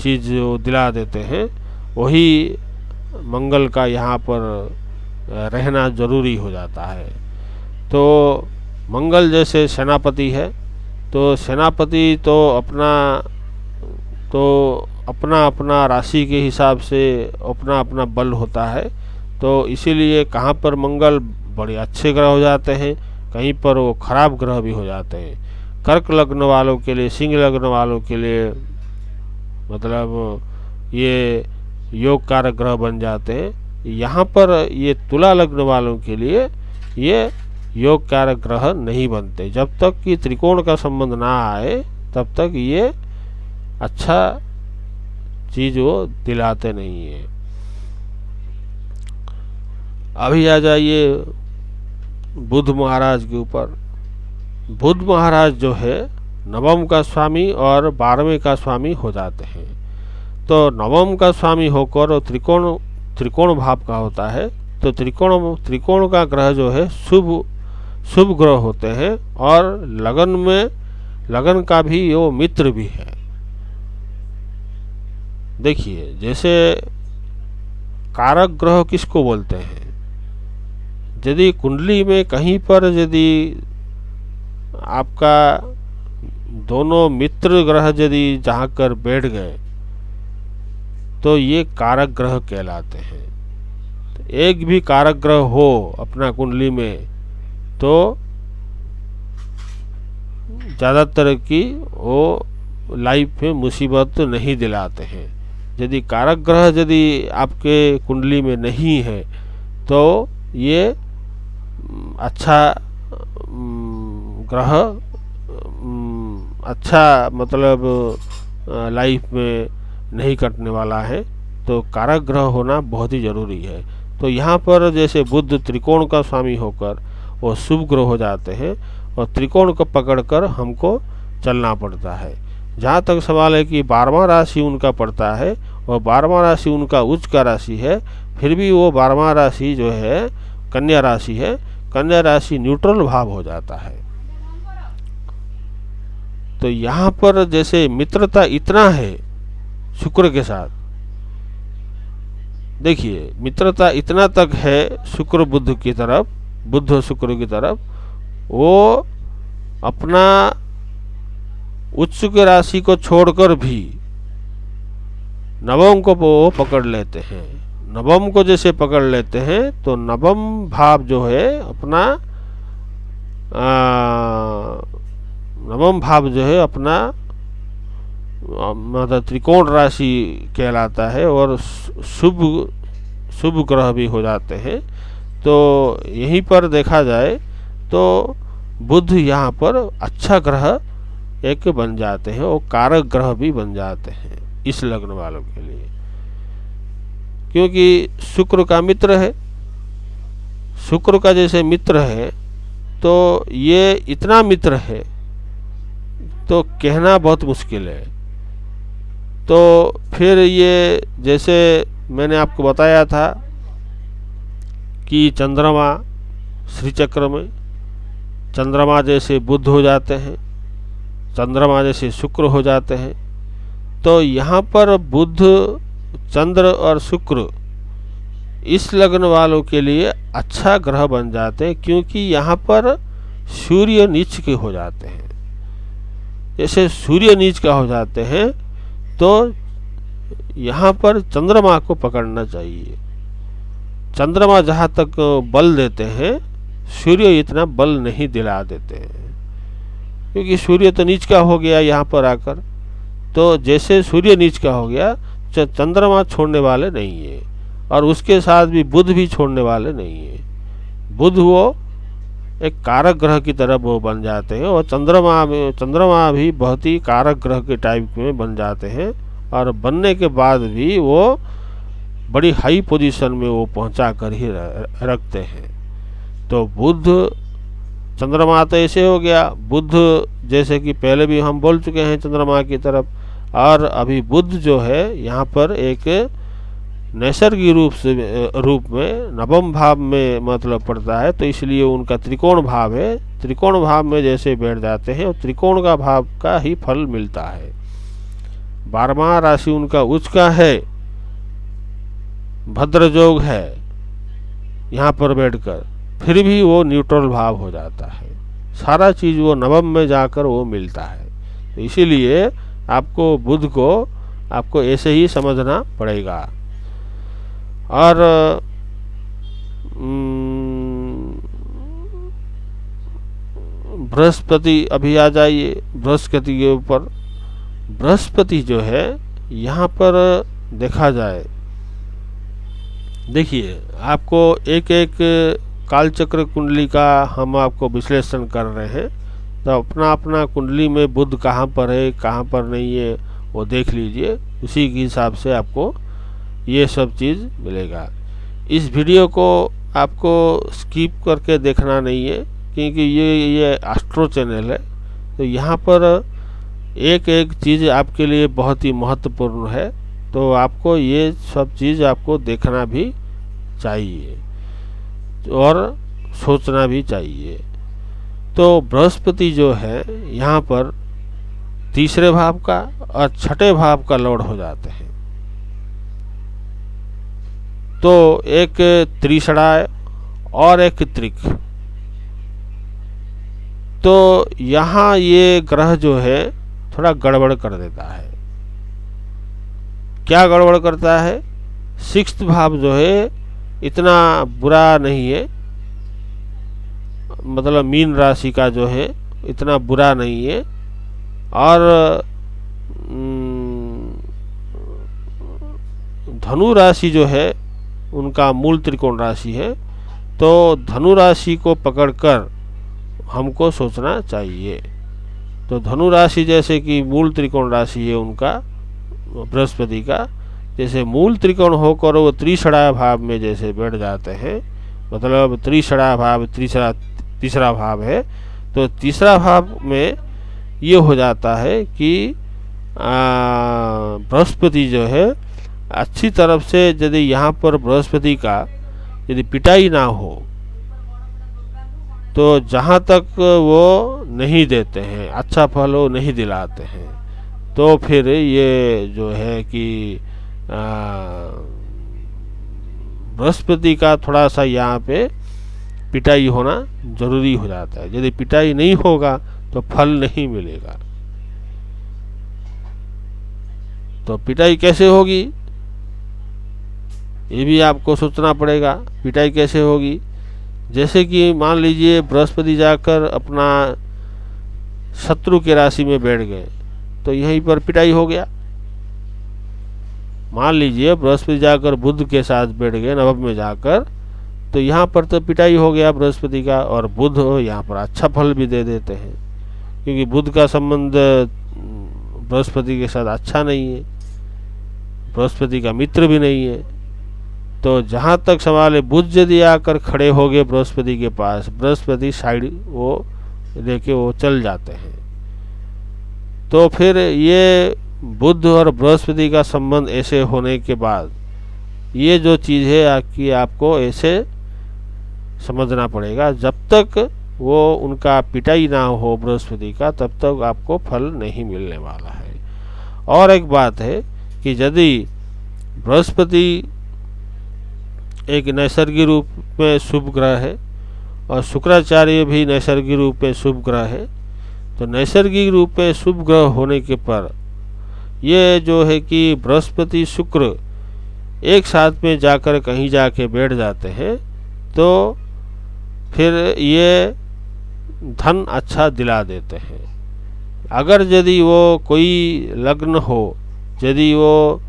चीज़ जो दिला देते हैं, वही मंगल का यहाँ पर रहना जरूरी हो जाता है। तो मंगल जैसे सेनापति है तो सेनापति तो अपना अपना राशि के हिसाब से अपना अपना बल होता है। तो इसीलिए कहाँ पर मंगल बड़े अच्छे ग्रह हो जाते हैं, कहीं पर वो खराब ग्रह भी हो जाते हैं। कर्क लग्न वालों के लिए, सिंह लग्न वालों के लिए मतलब ये योग कारक ग्रह बन जाते हैं। यहाँ पर ये तुला लग्न वालों के लिए ये योग कारक ग्रह नहीं बनते। जब तक कि त्रिकोण का संबंध ना आए तब तक ये अच्छा चीज वो दिलाते नहीं है। अभी आ जाइए बुध महाराज के ऊपर। बुध महाराज जो है नवम का स्वामी और 12वें का स्वामी हो जाते हैं। तो नवम का स्वामी होकर और त्रिकोण भाव का होता है। तो त्रिकोण का ग्रह जो है शुभ ग्रह होते हैं और लगन का भी वो मित्र भी है। देखिए जैसे कारक ग्रह किसको बोलते हैं? यदि कुंडली में कहीं पर यदि आपका दोनों मित्र ग्रह यदि जहाँ कर बैठ गए तो ये कारक ग्रह कहलाते हैं। तो एक भी कारक ग्रह हो अपना कुंडली में तो ज़्यादातर की वो लाइफ में मुसीबत नहीं दिलाते हैं। यदि कारक ग्रह यदि आपके कुंडली में नहीं है तो ये अच्छा ग्रह अच्छा मतलब लाइफ में नहीं कटने वाला है। तो कारक ग्रह होना बहुत ही ज़रूरी है। तो यहाँ पर जैसे बुध त्रिकोण का स्वामी होकर वो शुभ ग्रह हो जाते हैं और त्रिकोण को पकड़कर हमको चलना पड़ता है। जहाँ तक सवाल है कि 12वां राशि उनका पड़ता है और 12वां राशि उनका उच्च का राशि है, फिर भी वो 12वां राशि जो है कन्या राशि है, कन्या राशि न्यूट्रल भाव हो जाता है। तो यहाँ पर जैसे मित्रता इतना है शुक्र के साथ, देखिए मित्रता इतना तक है शुक्र बुध की तरफ, बुध शुक्र की तरफ, वो अपना उच्च की राशि को छोड़कर भी नवम को वो पकड़ लेते हैं। नवम को जैसे पकड़ लेते हैं तो नवम भाव जो है अपना नवम भाव जो है अपना मतलब त्रिकोण राशि कहलाता है और शुभ ग्रह भी हो जाते हैं। तो यहीं पर देखा जाए तो बुध यहाँ पर अच्छा ग्रह एक बन जाते हैं और कारक ग्रह भी बन जाते हैं इस लग्न वालों के लिए, क्योंकि शुक्र का मित्र है। शुक्र का जैसे मित्र है तो ये इतना मित्र है तो कहना बहुत मुश्किल है। तो फिर ये जैसे मैंने आपको बताया था कि चंद्रमा श्री चक्र में चंद्रमा जैसे बुध हो जाते हैं, चंद्रमा जैसे शुक्र हो जाते हैं। तो यहाँ पर बुध, चंद्र और शुक्र इस लग्न वालों के लिए अच्छा ग्रह बन जाते हैं, क्योंकि यहाँ पर सूर्य नीच के हो जाते हैं। जैसे सूर्य नीच का हो जाते हैं तो यहाँ पर चंद्रमा को पकड़ना चाहिए। चंद्रमा जहाँ तक बल देते हैं, सूर्य इतना बल नहीं दिला देते हैं, क्योंकि सूर्य तो नीच का हो गया यहाँ पर आकर। तो जैसे सूर्य नीच का हो गया, चंद्रमा छोड़ने वाले नहीं है, और उसके साथ भी बुध भी छोड़ने वाले नहीं है। बुध वो एक कारक ग्रह की तरह वो बन जाते हैं, और चंद्रमा भी बहुत ही कारक ग्रह के टाइप में बन जाते हैं, और बनने के बाद भी वो बड़ी हाई पोजीशन में वो पहुंचा कर ही रखते हैं। तो बुध चंद्रमा तो ऐसे हो गया। बुध जैसे कि पहले भी हम बोल चुके हैं चंद्रमा की तरफ, और अभी बुध जो है यहाँ पर एक नैसर्गिक रूप में नवम भाव में मतलब पड़ता है, तो इसलिए उनका त्रिकोण भाव है। त्रिकोण भाव में जैसे बैठ जाते हैं, और त्रिकोण का भाव का ही फल मिलता है। 12वां राशि उनका उच्च का है, भद्रयोग है, यहाँ पर बैठकर फिर भी वो न्यूट्रल भाव हो जाता है। सारा चीज वो नवम में जाकर वो मिलता है। तो इसीलिए आपको बुध को आपको ऐसे ही समझना पड़ेगा। और बृहस्पति अभी आ जाइए बृहस्पति के ऊपर। बृहस्पति जो है यहाँ पर देखा जाए, देखिए आपको एक एक कालचक्र कुंडली का हम आपको विश्लेषण कर रहे हैं, तो अपना अपना कुंडली में बुध कहाँ पर है कहाँ पर नहीं है वो देख लीजिए, उसी के हिसाब से आपको ये सब चीज़ मिलेगा। इस वीडियो को आपको स्किप करके देखना नहीं है, क्योंकि ये एस्ट्रो चैनल है, तो यहाँ पर एक एक चीज़ आपके लिए बहुत ही महत्वपूर्ण है। तो आपको ये सब चीज़ आपको देखना भी चाहिए और सोचना भी चाहिए। तो बृहस्पति जो है यहाँ पर तीसरे भाव का और छठे भाव का लॉर्ड हो जाते हैं। तो एक त्रिषणाय और एक त्रिक, तो यहाँ ये ग्रह जो है थोड़ा गड़बड़ कर देता है। क्या गड़बड़ करता है? सिक्स्थ भाव जो है इतना बुरा नहीं है, मतलब मीन राशि का जो है इतना बुरा नहीं है, और धनु राशि जो है उनका मूल त्रिकोण राशि है। तो धनु राशि को पकड़कर हमको सोचना चाहिए। तो धनु राशि जैसे कि मूल त्रिकोण राशि है उनका बृहस्पति का, जैसे मूल त्रिकोण होकर वो त्रिषणाय भाव में जैसे बैठ जाते हैं, मतलब त्रिषणाय भाव तीसरा भाव है। तो तीसरा भाव में ये हो जाता है कि बृहस्पति जो है अच्छी तरफ से यदि यहाँ पर बृहस्पति का यदि पिटाई ना हो, तो जहाँ तक वो नहीं देते हैं अच्छा फल वो नहीं दिलाते हैं, तो फिर ये जो है कि बृहस्पति का थोड़ा सा यहाँ पे पिटाई होना जरूरी हो जाता है। यदि पिटाई नहीं होगा तो फल नहीं मिलेगा। तो पिटाई कैसे होगी ये भी आपको सोचना पड़ेगा। पिटाई कैसे होगी? जैसे कि मान लीजिए बृहस्पति जाकर अपना शत्रु के राशि में बैठ गए, तो यहीं पर पिटाई हो गया। मान लीजिए बृहस्पति जाकर बुध के साथ बैठ गए नवम में जाकर, तो यहाँ पर तो पिटाई हो गया बृहस्पति का, और बुध यहाँ पर अच्छा फल भी दे देते हैं, क्योंकि बुध का संबंध बृहस्पति के साथ अच्छा नहीं है, बृहस्पति का मित्र भी नहीं है। तो जहाँ तक सवाल है, बुध यदि आकर खड़े हो गए बृहस्पति के पास, बृहस्पति साइड वो लेके वो चल जाते हैं, तो फिर ये बुध और बृहस्पति का संबंध ऐसे होने के बाद ये जो चीज़ है आपकी, आपको ऐसे समझना पड़ेगा। जब तक वो उनका पिटाई ना हो बृहस्पति का, तब तक आपको फल नहीं मिलने वाला है। और एक बात है कि यदि बृहस्पति एक नैसर्गिक रूप में शुभ ग्रह है और शुक्राचार्य भी नैसर्गिक रूप में शुभ ग्रह है, तो नैसर्गिक रूप में शुभ ग्रह होने के पर ये जो है कि बृहस्पति शुक्र एक साथ में जाकर कहीं जाके बैठ जाते हैं, तो फिर ये धन अच्छा दिला देते हैं। अगर यदि वो कोई लग्न हो, यदि वो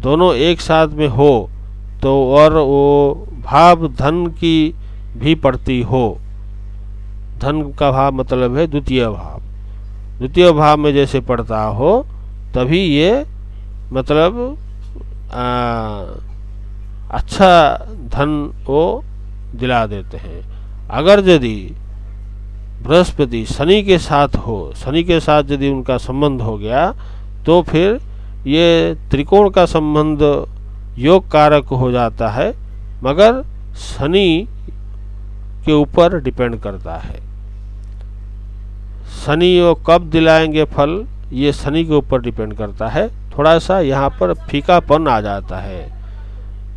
दोनों एक साथ में हो, तो और वो भाव धन की भी पड़ती हो, धन का भाव मतलब है द्वितीय भाव, द्वितीय भाव में जैसे पड़ता हो, तभी ये मतलब अच्छा धन वो दिला देते हैं। अगर यदि बृहस्पति शनि के साथ हो, शनि के साथ यदि उनका संबंध हो गया, तो फिर ये त्रिकोण का संबंध योग कारक हो जाता है, मगर शनि के ऊपर डिपेंड करता है। शनि वो कब दिलाएंगे फल, ये शनि के ऊपर डिपेंड करता है। थोड़ा सा यहाँ पर फीकापन आ जाता है,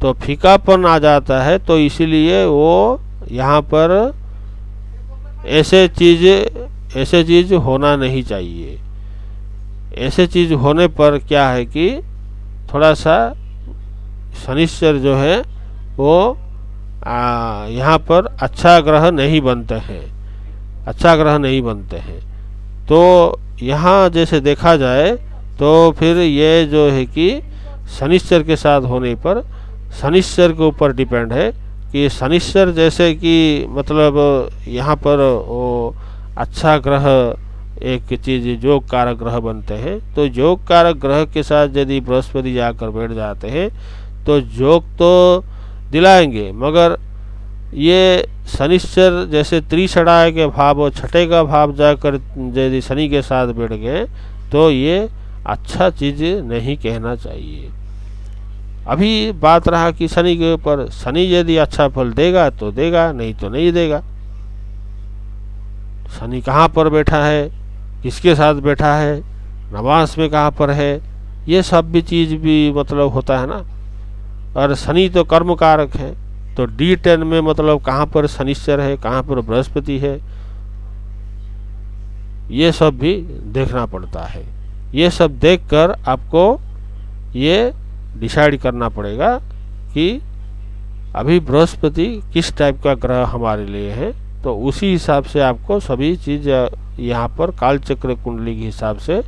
तो फीकापन आ जाता है, तो इसीलिए वो यहाँ पर ऐसे चीज़ होना नहीं चाहिए। ऐसे चीज़ होने पर क्या है कि थोड़ा सा शनिश्चर जो है वो यहाँ पर अच्छा ग्रह नहीं बनते हैं, अच्छा ग्रह नहीं बनते हैं। तो यहाँ जैसे देखा जाए तो फिर ये जो है कि शनिश्चर के साथ होने पर शनिश्चर के ऊपर डिपेंड है कि शनिश्चर जैसे कि मतलब यहाँ पर वो अच्छा ग्रह एक चीज़ योग कारक ग्रह बनते हैं, तो योग कारक ग्रह के साथ यदि बृहस्पति जाकर बैठ जाते हैं तो योग तो दिलाएंगे, मगर ये शनिश्चर जैसे त्रिषणाय के भाव और छठे का भाव जाकर यदि शनि के साथ बैठ गए, तो ये अच्छा चीज़ नहीं कहना चाहिए। अभी बात रहा कि शनि के ऊपर, शनि यदि अच्छा फल देगा तो देगा, नहीं तो नहीं देगा। शनि कहाँ पर बैठा है, किसके साथ बैठा है, नवांश में कहाँ पर है, ये सब भी चीज़ भी मतलब होता है ना। और शनि तो कर्म कारक है, तो D10 में मतलब कहाँ पर शनिश्चर है, कहाँ पर बृहस्पति है, ये सब भी देखना पड़ता है। ये सब देखकर आपको ये डिसाइड करना पड़ेगा कि अभी बृहस्पति किस टाइप का ग्रह हमारे लिए है, तो उसी हिसाब से आपको सभी चीज़ यहाँ पर कालचक्र कुंडली के हिसाब से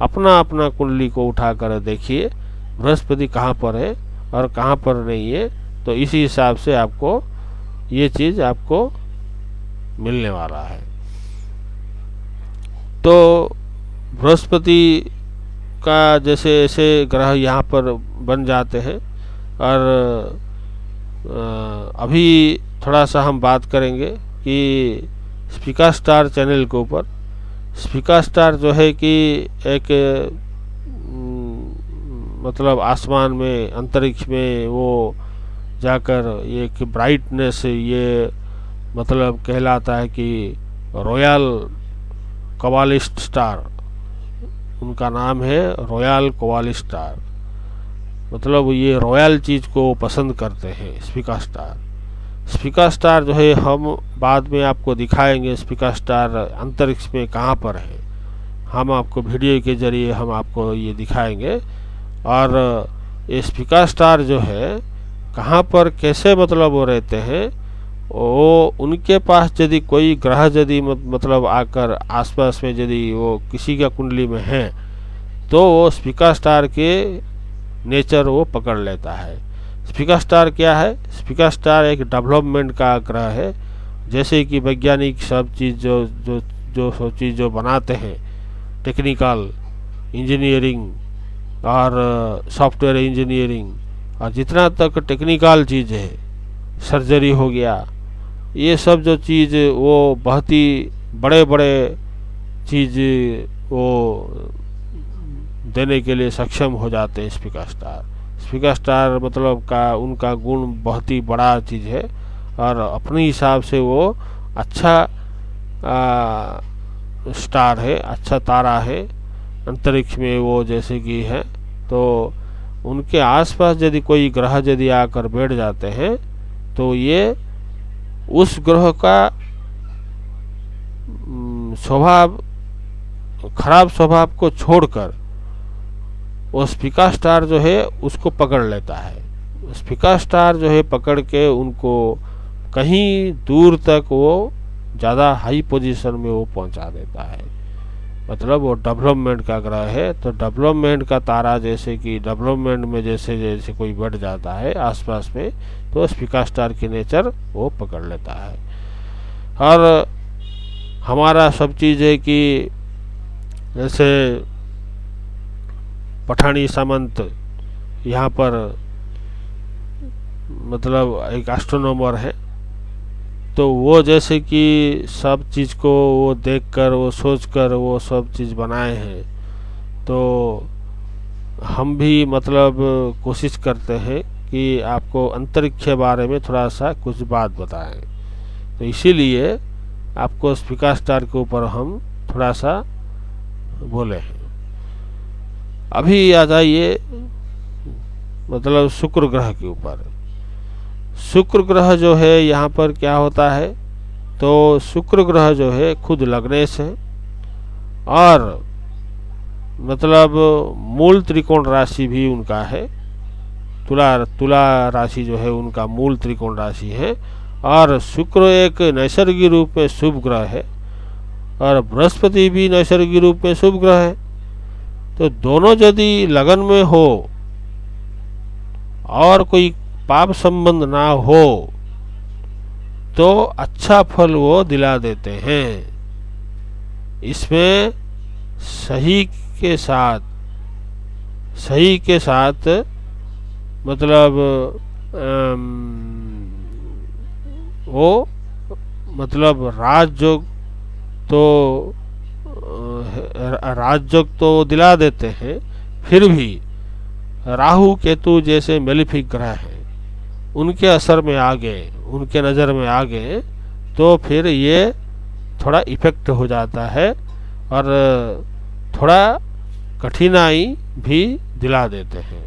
अपना अपना कुंडली को उठाकर देखिए बृहस्पति कहाँ पर है और कहाँ पर नहीं है, तो इसी हिसाब से आपको ये चीज़ आपको मिलने वाला है। तो बृहस्पति का जैसे ऐसे ग्रह यहाँ पर बन जाते हैं। और अभी थोड़ा सा हम बात करेंगे कि स्पीका स्टार चैनल के ऊपर। स्पीका स्टार जो है कि एक मतलब आसमान में, अंतरिक्ष में वो जाकर एक ब्राइटनेस, ये मतलब कहलाता है कि रॉयल कवालिस्ट स्टार, उनका नाम है रॉयल कवालिस्ट स्टार, मतलब ये रॉयल चीज़ को पसंद करते हैं स्पीका स्टार। स्पीका स्टार जो है हम बाद में आपको दिखाएंगे स्पीका स्टार अंतरिक्ष में कहाँ पर है, हम आपको वीडियो के जरिए हम आपको ये दिखाएंगे। और ये स्पीका स्टार जो है कहाँ पर कैसे मतलब वो रहते हैं, वो उनके पास यदि कोई ग्रह यदि मतलब आकर आसपास में यदि वो किसी का कुंडली में है, तो वो स्पीका स्टार के नेचर वो पकड़ लेता है। स्पीका स्टार क्या है? स्पीका स्टार एक डेवलपमेंट का ग्रह है। जैसे कि वैज्ञानिक सब चीज़ जो चीज़ जो बनाते हैं, टेक्निकल इंजीनियरिंग और सॉफ्टवेयर इंजीनियरिंग और जितना तक टेक्निकल चीज़ है, सर्जरी हो गया, ये सब जो चीज़ वो बहुत ही बड़े बड़े चीज़ वो देने के लिए सक्षम हो जाते हैं स्पीकर स्टार। स्पीकर स्टार मतलब का उनका गुण बहुत ही बड़ा चीज़ है और अपने हिसाब से वो अच्छा स्टार है, अच्छा तारा है अंतरिक्ष में वो जैसे कि है। तो उनके आसपास यदि कोई ग्रह यदि आकर बैठ जाते हैं तो ये उस ग्रह का स्वभाव, खराब स्वभाव को छोड़कर वो स्पीकर स्टार जो है उसको पकड़ लेता है। स्पीकर स्टार जो है पकड़ के उनको कहीं दूर तक वो ज़्यादा हाई पोजीशन में वो पहुंचा देता है। मतलब वो डेवलपमेंट का ग्रह है, तो डेवलपमेंट का तारा जैसे कि डेवलपमेंट में जैसे जैसे कोई बढ़ जाता है आसपास में, तो स्पीकर स्टार की नेचर वो पकड़ लेता है। और हमारा सब चीज़ है कि जैसे पठानी सामंत यहाँ पर मतलब एक एस्ट्रोनॉमर है, तो वो जैसे कि सब चीज़ को वो देखकर वो सोचकर वो सब चीज़ बनाए हैं। तो हम भी मतलब कोशिश करते हैं कि आपको अंतरिक्ष के बारे में थोड़ा सा कुछ बात बताएं, तो इसीलिए आपको स्पीकर स्टार के ऊपर हम थोड़ा सा बोले हैं। अभी आ जाइए मतलब शुक्र ग्रह के ऊपर। शुक्र ग्रह जो है यहाँ पर क्या होता है, तो शुक्र ग्रह जो है खुद लग्नेश है और मतलब मूल त्रिकोण राशि भी उनका है। तुला राशि जो है उनका मूल त्रिकोण राशि है और शुक्र एक नैसर्गिक रूप में शुभ ग्रह है और बृहस्पति भी नैसर्गिक रूप में शुभ ग्रह है। तो दोनों यदि लगन में हो और कोई पाप संबंध ना हो तो अच्छा फल वो दिला देते हैं। इसमें सही के साथ मतलब वो मतलब राजयोग तो दिला देते हैं, फिर भी राहु केतु जैसे मेलिफिक ग्रह हैं उनके असर में आ गए, उनके नज़र में आ गए, तो फिर ये थोड़ा इफेक्ट हो जाता है और थोड़ा कठिनाई भी दिला देते हैं।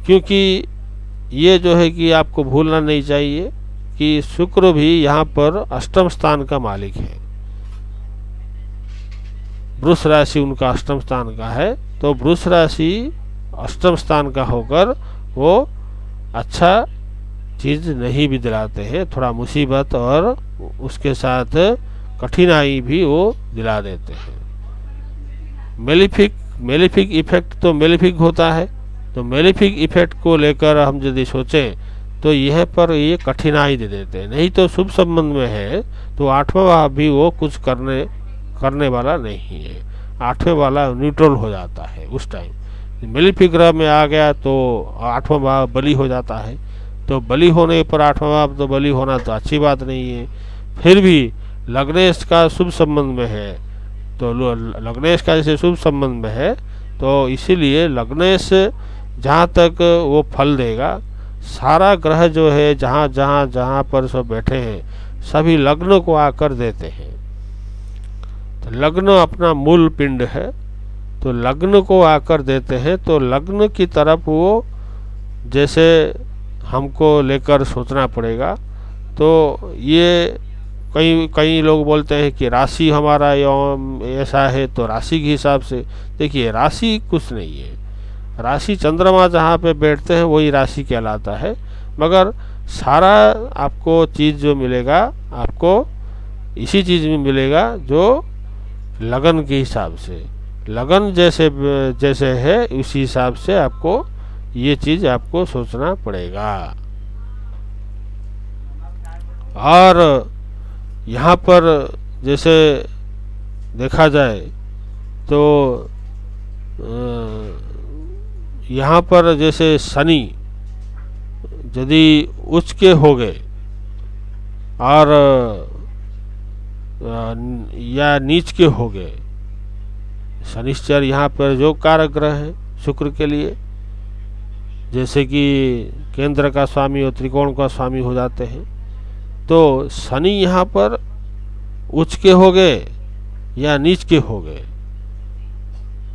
क्योंकि ये जो है कि आपको भूलना नहीं चाहिए कि शुक्र भी यहाँ पर अष्टम स्थान का मालिक है। वृष राशि उनका अष्टम स्थान का है, तो वृष राशि अष्टम स्थान का होकर वो अच्छा चीज नहीं भी दिलाते हैं, थोड़ा मुसीबत और उसके साथ कठिनाई भी वो दिला देते हैं। मेलिफिक इफेक्ट तो मेलिफिक होता है, तो मेलिफिक इफेक्ट को लेकर हम यदि सोचें तो यह पर ये कठिनाई दे देते हैं। नहीं तो शुभ संबंध में है तो आठवां भाव भी वो कुछ करने वाला नहीं है, आठवें वाला न्यूट्रल हो जाता है उस टाइम। मेलिफिक ग्रह में आ गया तो आठवां भाव बलि हो जाता है, तो बलि होने पर आठवां भाव तो बलि होना तो अच्छी बात नहीं है। फिर भी लग्नेश का शुभ संबंध में है, तो लग्नेश का जैसे शुभ संबंध में है तो इसीलिए लग्नेश जहाँ तक वो फल देगा, सारा ग्रह जो है जहाँ पर सब बैठे हैं सभी लग्न को आकर देते हैं। तो लग्न अपना मूल पिंड है, तो लग्न को आकर देते हैं, तो लग्न की तरफ वो जैसे हमको लेकर सोचना पड़ेगा। तो ये कई लोग बोलते हैं कि राशि हमारा ऐसा है, तो राशि के हिसाब से देखिए राशि कुछ नहीं है, राशि चंद्रमा जहाँ पे बैठते हैं वही राशि कहलाता है। मगर सारा आपको चीज़ जो मिलेगा आपको इसी चीज़ में मिलेगा जो लगन के हिसाब से, लगन जैसे है उसी हिसाब से आपको ये चीज़ आपको सोचना पड़ेगा। और यहाँ पर जैसे देखा जाए तो यहाँ पर जैसे शनि यदि उच्च के हो गए और या नीच के हो गए, शनिश्चर यहाँ पर जो कारक ग्रह है शुक्र के लिए, जैसे कि केंद्र का स्वामी और त्रिकोण का स्वामी हो जाते हैं, तो शनि यहाँ पर उच्च के हो गए या नीच के हो गए,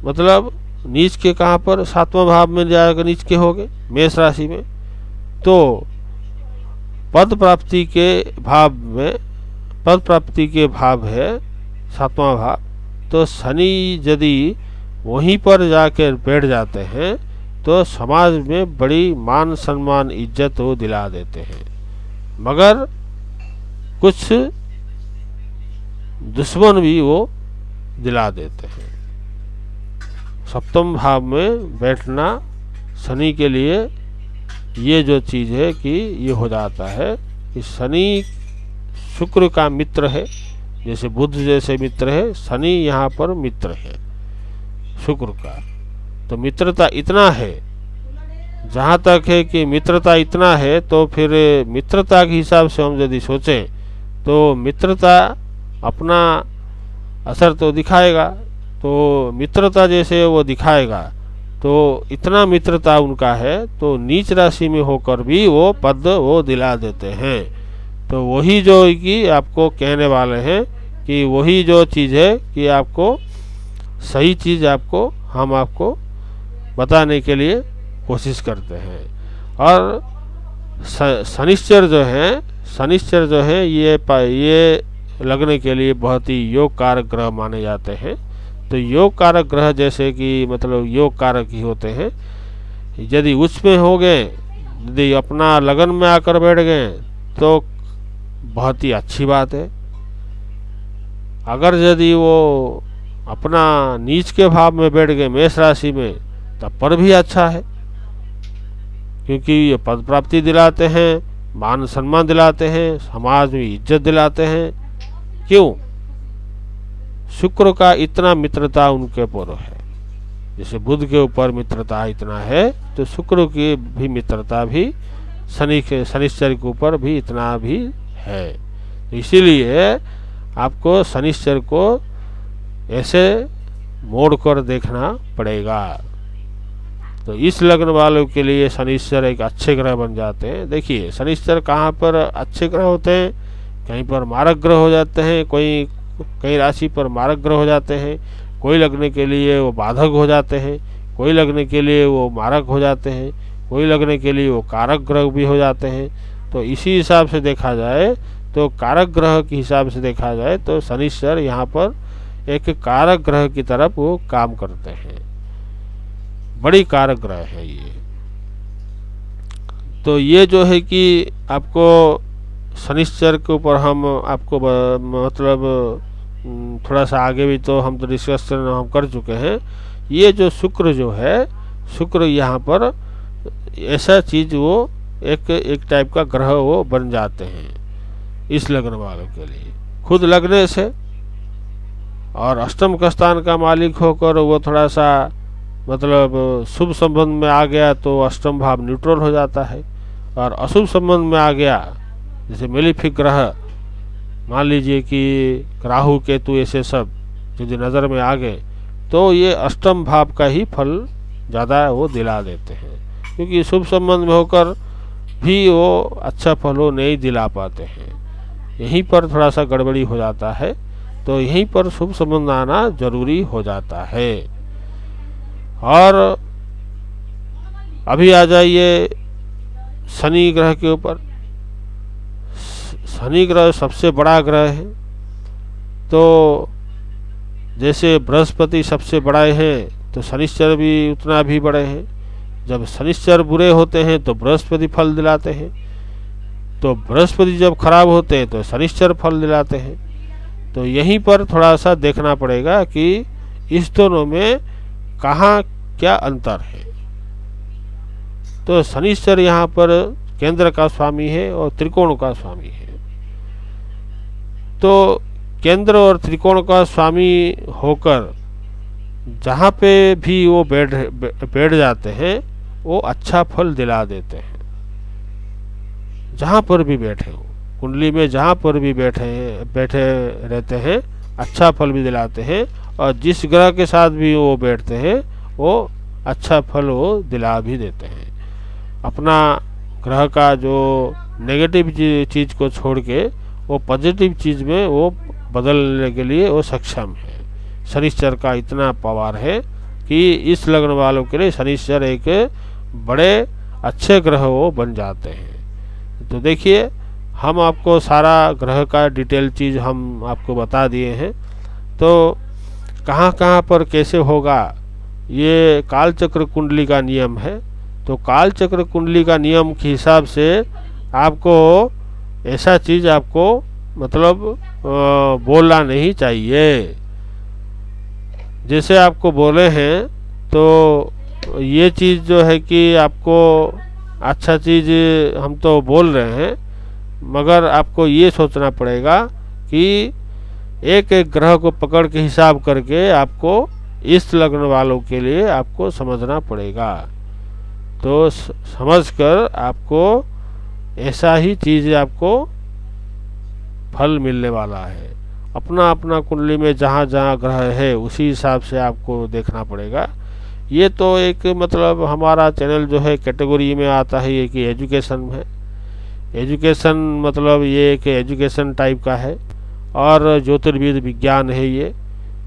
मतलब नीच के कहाँ पर, 7वां भाव में जाकर नीच के हो गए मेष राशि में, तो पद प्राप्ति के भाव में, पद प्राप्ति के भाव है 7वां भाव, तो शनि यदि वहीं पर जाकर बैठ जाते हैं तो समाज में बड़ी मान सम्मान इज्जत वो दिला देते हैं, मगर कुछ दुश्मन भी वो दिला देते हैं। 7वें भाव में बैठना शनि के लिए ये जो चीज़ है कि ये हो जाता है कि शनि शुक्र का मित्र है, जैसे बुध जैसे मित्र है, शनि यहाँ पर मित्र है शुक्र का। तो मित्रता इतना है, जहाँ तक है कि मित्रता इतना है, तो फिर मित्रता के हिसाब से हम यदि सोचें तो मित्रता अपना असर तो दिखाएगा, तो मित्रता जैसे वो दिखाएगा तो इतना मित्रता उनका है, तो नीच राशि में होकर भी वो पद वो दिला देते हैं। तो वही जो कि आपको कहने वाले हैं कि वही जो चीज़ है कि आपको सही चीज़ आपको हम आपको बताने के लिए कोशिश करते हैं। और शनिश्चर जो है ये लगने के लिए बहुत ही योग कारक ग्रह माने जाते हैं। तो योग कारक ग्रह जैसे कि मतलब योग कारक ही होते हैं, यदि उच्च में हो गए, यदि अपना लगन में आकर बैठ गए तो बहुत ही अच्छी बात है। अगर यदि वो अपना नीच के भाव में बैठ गए मेष राशि में, तब पर भी अच्छा है, क्योंकि ये पद प्राप्ति दिलाते हैं, मान सम्मान दिलाते हैं, समाज में इज्जत दिलाते हैं। क्यों? शुक्र का इतना मित्रता उनके ऊपर है, जैसे बुध के ऊपर मित्रता इतना है, तो शुक्र की भी मित्रता भी शनिश्चर के ऊपर भी इतना भी है। तो इसीलिए आपको शनिश्चर को ऐसे मोड़ कर देखना पड़ेगा। तो इस लग्न वालों के लिए शनिश्चर एक अच्छे ग्रह बन जाते हैं। देखिए शनिश्चर कहाँ पर अच्छे ग्रह होते हैं, कहीं पर मारक ग्रह हो जाते हैं, कई राशि पर मारक ग्रह हो जाते हैं, कोई लगने के लिए वो बाधक हो जाते हैं, कोई लगने के लिए वो मारक हो जाते हैं, कोई लगने के लिए वो कारक ग्रह भी हो जाते हैं। तो इसी हिसाब से देखा जाए तो कारक ग्रह के हिसाब से देखा जाए तो शनिश्चर यहाँ पर एक कारक ग्रह की तरफ वो काम करते हैं, बड़ी कारक ग्रह है ये। तो ये जो है कि आपको शनिश्चर के ऊपर हम आपको मतलब थोड़ा सा आगे भी तो हम तो डिस्कशन हम कर चुके हैं। ये जो शुक्र जो है, शुक्र यहाँ पर ऐसा चीज़ वो एक टाइप का ग्रह वो बन जाते हैं इस लग्न वालों के लिए, खुद लगने से। और अष्टम का स्थान का मालिक होकर वो थोड़ा सा मतलब शुभ संबंध में आ गया तो अष्टम भाव न्यूट्रल हो जाता है, और अशुभ संबंध में आ गया जैसे मेलिफिक ग्रह, मान लीजिए कि राहु केतु ऐसे सब यदि नज़र में आ गए तो ये अष्टम भाव का ही फल ज़्यादा वो दिला देते हैं, क्योंकि शुभ संबंध में होकर भी वो अच्छा फल वो नहीं दिला पाते हैं। यहीं पर थोड़ा सा गड़बड़ी हो जाता है, तो यहीं पर शुभ संबंध आना जरूरी हो जाता है। और अभी आ जाइए शनि ग्रह के ऊपर। शनि ग्रह सबसे बड़ा ग्रह है, तो जैसे बृहस्पति सबसे बड़े हैं तो शनिश्चर भी उतना भी बड़े हैं। जब शनिश्चर बुरे होते हैं तो बृहस्पति फल दिलाते हैं, तो बृहस्पति जब खराब होते हैं तो शनिश्चर फल दिलाते हैं। तो यहीं पर थोड़ा सा देखना पड़ेगा कि इस दोनों में कहाँ क्या अंतर है। तो शनिश्चर यहाँ पर केंद्र का स्वामी है और त्रिकोण का स्वामी है। तो केंद्र और त्रिकोण का स्वामी होकर जहाँ पे भी वो बैठ जाते हैं वो अच्छा फल दिला देते हैं। जहाँ पर भी बैठे हो, कुंडली में जहाँ पर भी बैठे रहते हैं अच्छा फल भी दिलाते हैं, और जिस ग्रह के साथ भी वो बैठते हैं वो अच्छा फल वो दिला भी देते हैं। अपना ग्रह का जो नेगेटिव चीज़ को छोड़ के वो पॉजिटिव चीज़ में वो बदलने के लिए वो सक्षम है। शनिश्चर का इतना पावर है कि इस लग्न वालों के लिए शनिश्चर एक बड़े अच्छे ग्रह वो बन जाते हैं। तो देखिए, हम आपको सारा ग्रह का डिटेल चीज़ हम आपको बता दिए हैं। तो कहाँ कहाँ पर कैसे होगा, ये कालचक्र कुंडली का नियम है। तो कालचक्र कुंडली का नियम के हिसाब से आपको ऐसा चीज़ आपको मतलब बोलना नहीं चाहिए। जैसे आपको बोले हैं तो ये चीज़ जो है कि आपको अच्छा चीज़ हम तो बोल रहे हैं, मगर आपको ये सोचना पड़ेगा कि एक एक ग्रह को पकड़ के हिसाब करके आपको इस लग्न वालों के लिए आपको समझना पड़ेगा। तो समझकर आपको ऐसा ही चीज़ आपको फल मिलने वाला है। अपना अपना कुंडली में जहाँ जहाँ ग्रह है उसी हिसाब से आपको देखना पड़ेगा। ये तो एक मतलब हमारा चैनल जो है कैटेगरी में आता है ये कि एजुकेशन है। एजुकेशन मतलब ये एक एजुकेशन टाइप का है, और ज्योतिर्विद विज्ञान है ये।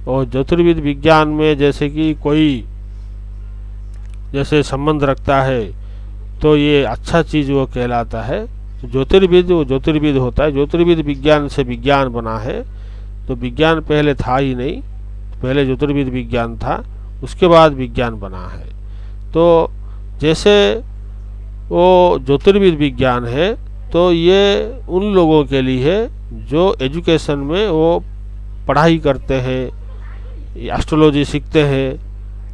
और ज्योतिर्विद विज्ञान में जैसे कि कोई जैसे संबंध रखता है तो ये अच्छा चीज़ वो कहलाता है। तो ज्योतिर्विद वो ज्योतिर्विद होता है। ज्योतिर्विद विज्ञान से विज्ञान बना है। तो विज्ञान पहले था ही नहीं, पहले ज्योतिर्विद विज्ञान था, उसके बाद विज्ञान बना है। तो जैसे वो ज्योतिर्विद विज्ञान है तो ये उन लोगों के लिए है जो एजुकेशन में वो पढ़ाई करते हैं, एस्ट्रोलॉजी सीखते हैं,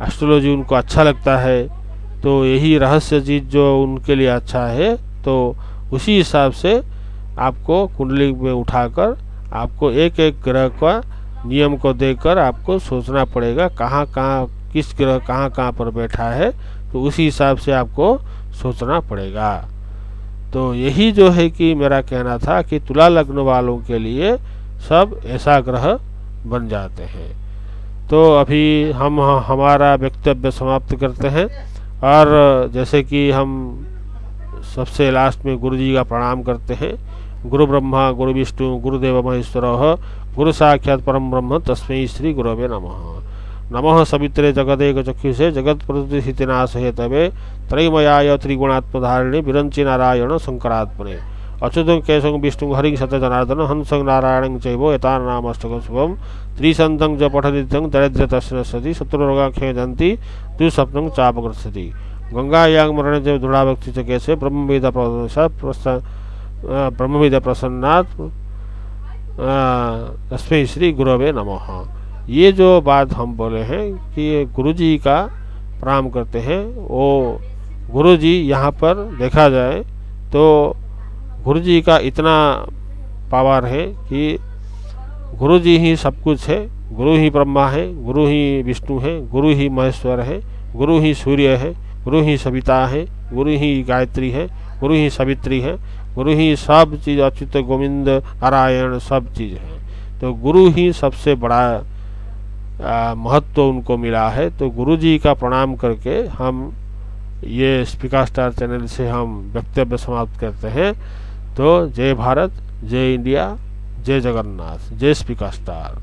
एस्ट्रोलॉजी उनको अच्छा लगता है, तो यही रहस्य चीज़ जो उनके लिए अच्छा है। तो उसी हिसाब से आपको कुंडली में उठाकर आपको एक एक ग्रह का नियम को देकर आपको सोचना पड़ेगा कहाँ कहाँ किस ग्रह कहाँ कहाँ पर बैठा है, तो उसी हिसाब से आपको सोचना पड़ेगा। तो यही जो है कि मेरा कहना था कि तुला लग्न वालों के लिए सब ऐसा ग्रह बन जाते हैं। तो अभी हम हमारा वक्तव्य समाप्त करते हैं, और जैसे कि हम सबसे लास्ट में गुरु जी का प्रणाम करते हैं। गुरु ब्रह्मा गुरु विष्णु गुरुदेव महेश्वरः गुरु साक्षात् परम ब्रह्म तस्मै श्री गुरवे नमः। नमः सवित्रे जगदेक चक्षुषे जगत प्रतिहितनाश हेतवे त्रयमयाय त्रिगुणात्मधारिणे विरंचि नारायण शंकरात्मने अच्युतं केशवं विष्णुं हरिं सत्यजनार्दन हंसं नारायणं चैव एतान्नामष्टकं शुभं त्रिसन्तं च पठनित्यं दरिद्रतस्य नश्यति शत्रुरोगाख्यजन्ति दुःस्वप्नं चापगच्छति गंगायां मरणे च दृढ़ाभक्ति च केशे ब्रह्मविद प्रसन्नात् तस्मै श्री गुरवे नमः। ये जो बात हम बोले हैं कि गुरु जी का प्रणाम करते हैं, वो गुरु जी यहाँ पर देखा जाए तो गुरु जी का इतना पावर है कि गुरु जी ही सब कुछ है। गुरु ही ब्रह्मा है, गुरु ही विष्णु है, गुरु ही महेश्वर है, गुरु ही सूर्य है, गुरु ही सविता है, गुरु ही गायत्री है, गुरु ही सावित्री है, गुरु ही सब चीज़ अच्युत गोविंद नारायण सब चीज़ है। तो गुरु ही सबसे बड़ा महत्व उनको मिला है। तो गुरु जी का प्रणाम करके हम ये स्पीकर स्टार चैनल से हम वक्तव्य समाप्त करते हैं। तो जय भारत, जय इंडिया, जय जगन्नाथ, जय स्पीकर स्टार।